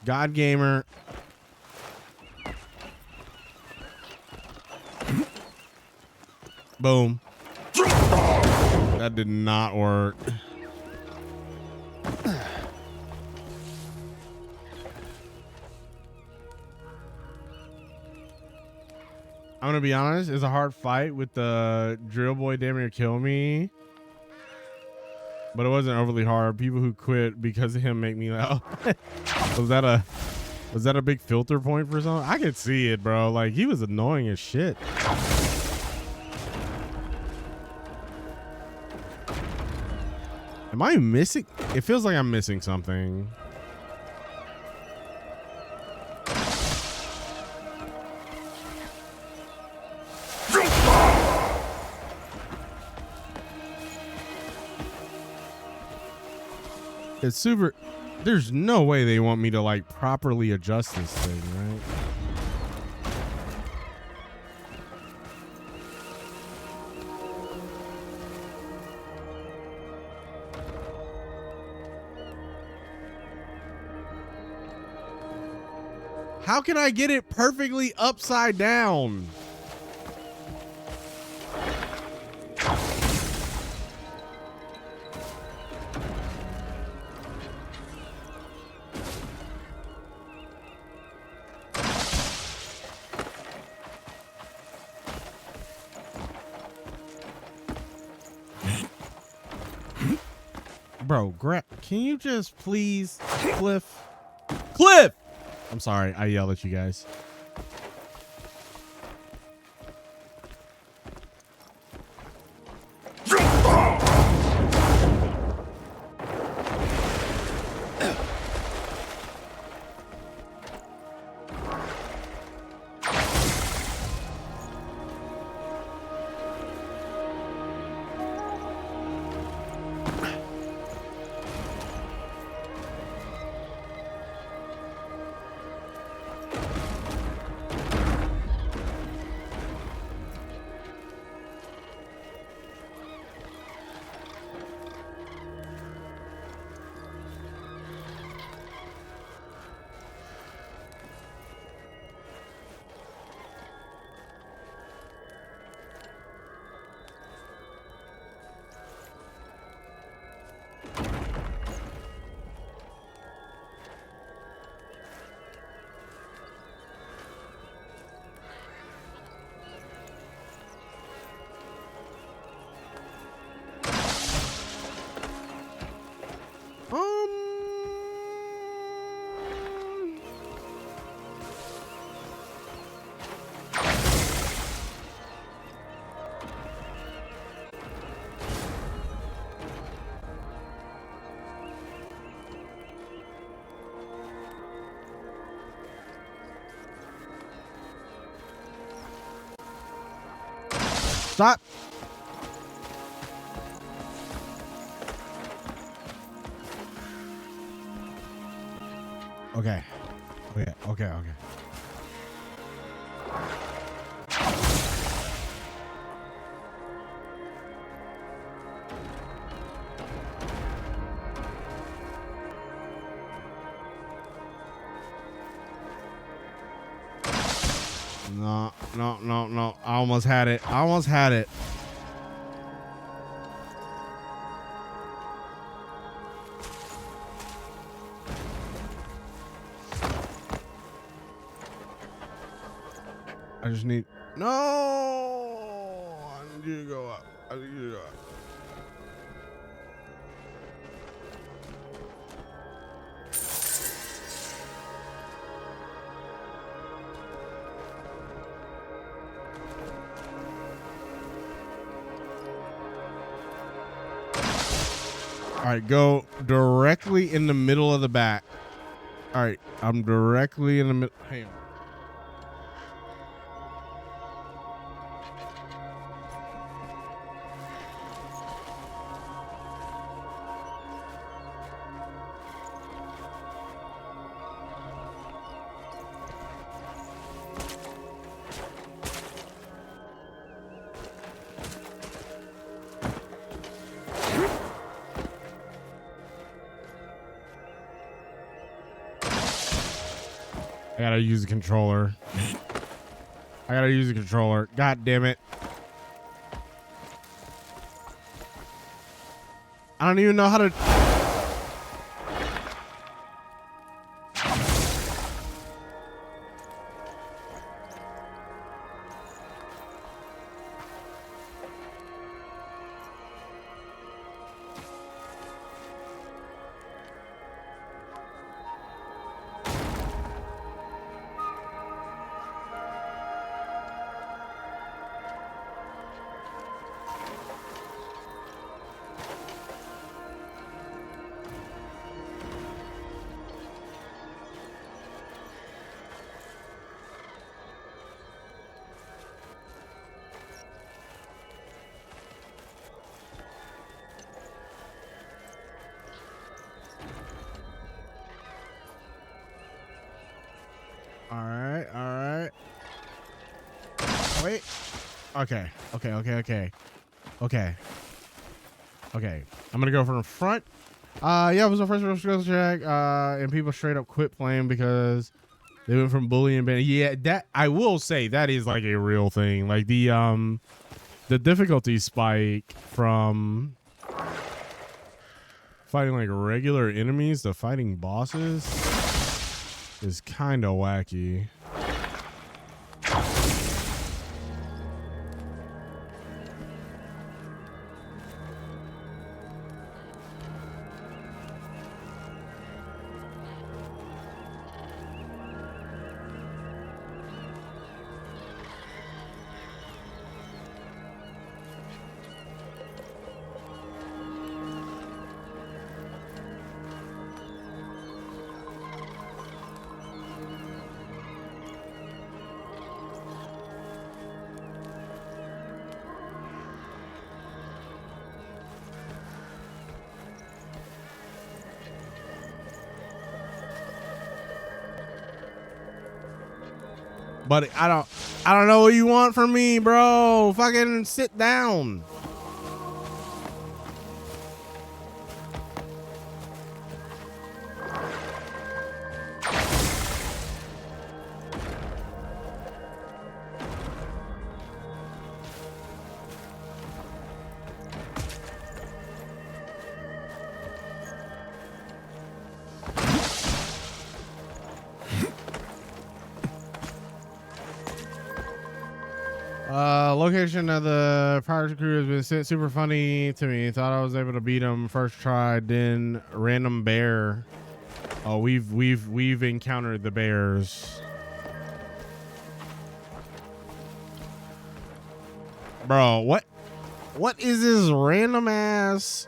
God Gamer. Boom. That did not work. I'm gonna be honest, it's a hard fight with the drill boy damn near kill me. But it wasn't overly hard. People who quit because of him make me laugh. Was that a big filter point for something? I could see it, bro. Like, he was annoying as shit. Am I missing? It feels like I'm missing something. It's super. There's no way they want me to like properly adjust this thing, right? How can I get it perfectly upside down? Bro, can you just please, Cliff? Cliff! I'm sorry, I yelled at you guys. Stop. Okay. Okay. No. I almost had it. I just need. No! I need you to go up. All right, go directly in the middle of the back. All right, I'm directly in the middle. Hang on. I gotta use the controller. God damn it. don't even know how to. All right. Wait. Okay. I'm gonna go from the front. Yeah, it was the first skill check. And people straight up quit playing because they went from bullying ban. Yeah, that I will say that is like a real thing. Like the difficulty spike from fighting like regular enemies to fighting bosses is kind of wacky. But I don't know what you want from me, bro. Fucking sit down. Location of the pirate crew has been sent. Super funny to me. Thought I was able to beat him first try. Then random bear. Oh, we've encountered the bears, bro. What is this random ass?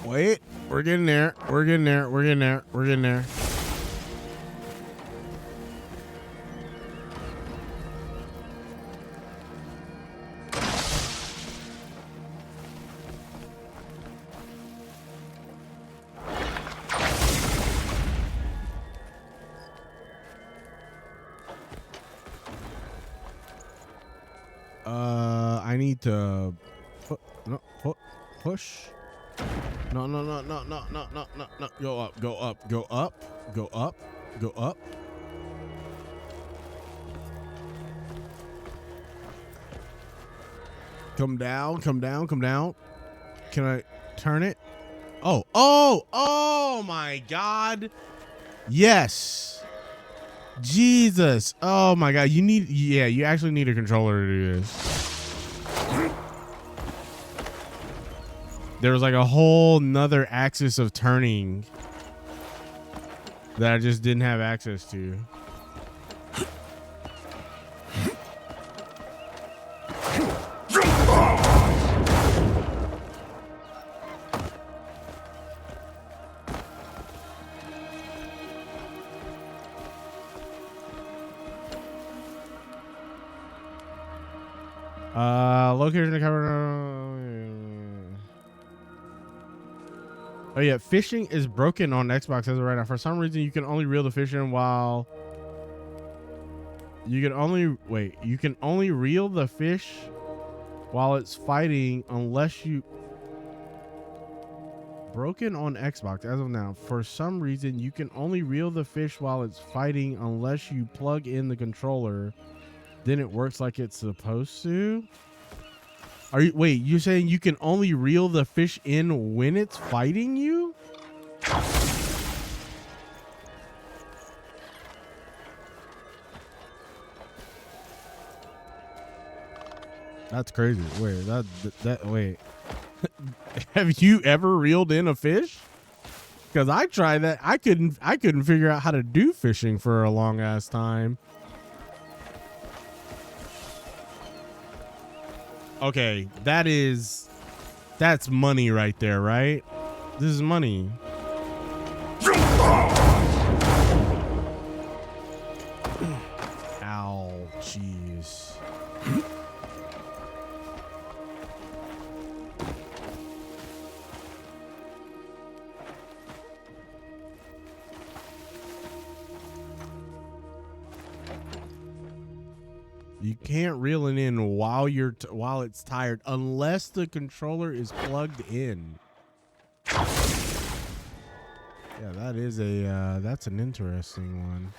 Wait, we're getting there. We're getting there. We're getting there. We're getting there. I need to push. No. Go up. Come down. Can I turn it? Oh my God. Yes. Jesus. Oh my God. You actually need a controller to do this. There was like a whole nother axis of turning that I just didn't have access to. location to cover. Oh yeah, fishing is broken on Xbox as of right now. For some reason, you can only reel the fish in while you can only reel the fish while it's fighting unless you broken on Xbox as of now. For some reason, you can only reel the fish while it's fighting unless you plug in the controller. Then it works like it's supposed to. You're saying you can only reel the fish in when it's fighting you? That's crazy. Wait. Have you ever reeled in a fish? Because I tried that. I couldn't figure out how to do fishing for a long ass time. Okay, that's money right there, right? This is money. Ow, jeez. You can't reel it in while while it's tired unless the controller is plugged in. Yeah, that is that's an interesting one.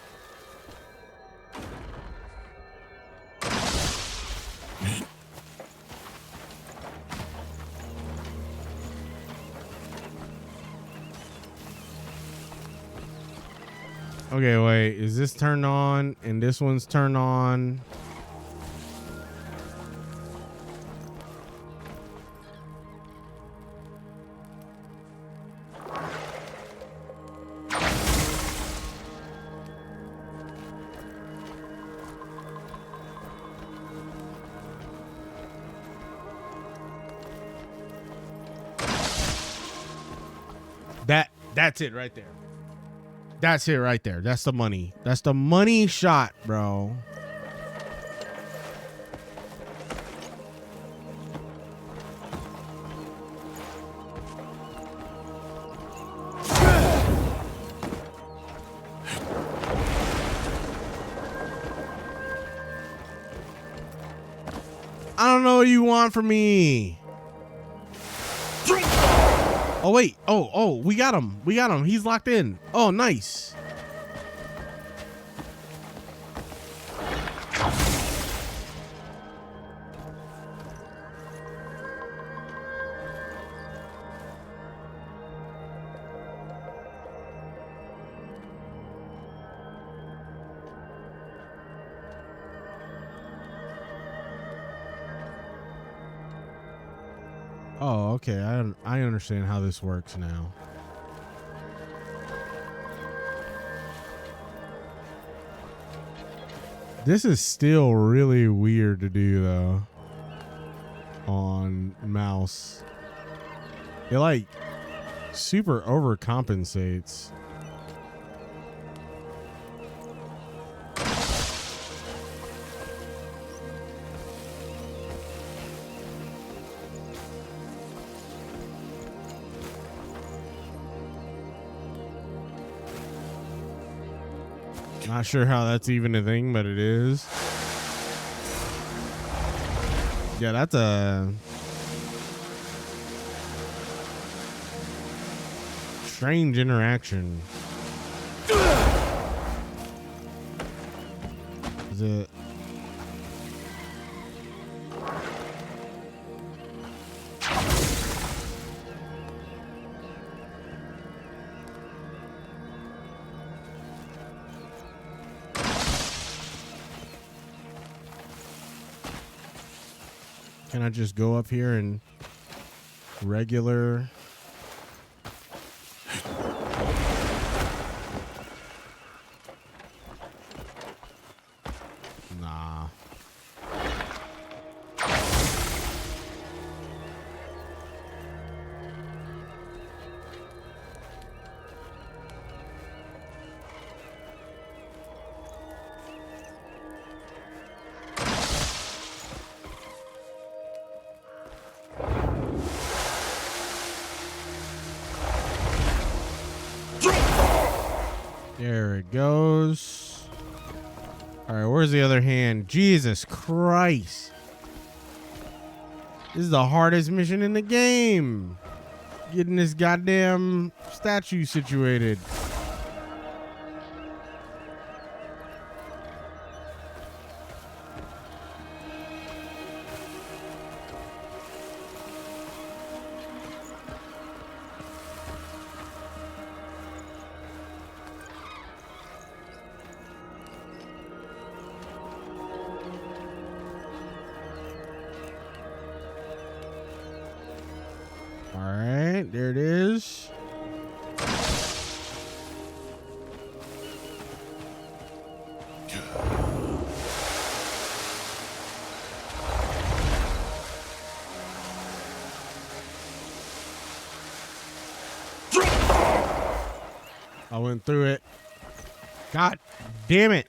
Okay, wait, is this turned on and this one's turned on? That's it right there. That's it right there. That's the money. That's the money shot, bro. I don't know what you want from me. Oh, wait. Oh, we got him. We got him. He's locked in. Oh, nice. Oh, okay. I understand how this works now. This is still really weird to do though on mouse. It like super overcompensates. Not sure how that's even a thing, but it is. Yeah, that's a strange interaction. Is it? Can I just go up here and regular? Nah. There it goes. All right, where's the other hand? Jesus Christ. This is the hardest mission in the game. Getting this goddamn statue situated. All right, there it is. I went through it. God damn it.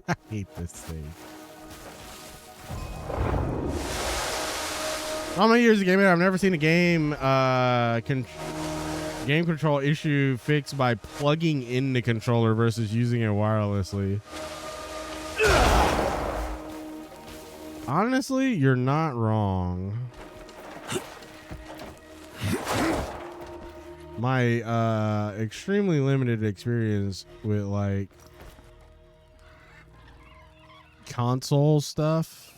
I hate this thing. All my years of gaming, I've never seen a game game control issue fixed by plugging in the controller versus using it wirelessly. Honestly, you're not wrong. My extremely limited experience with like console stuff,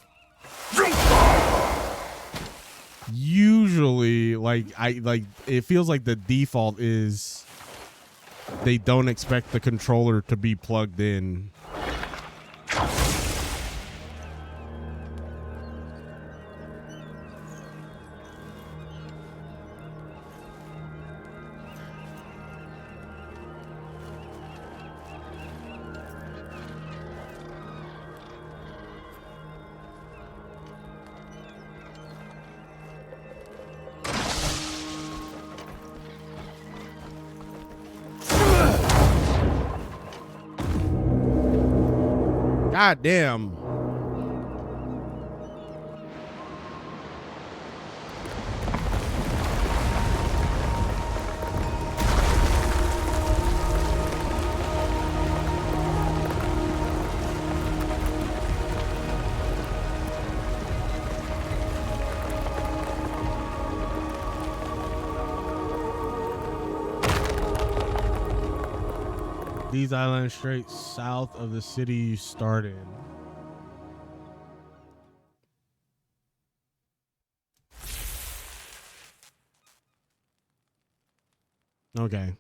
usually it feels like the default is they don't expect the controller to be plugged in. God damn. These islands straight south of the city you started. Okay.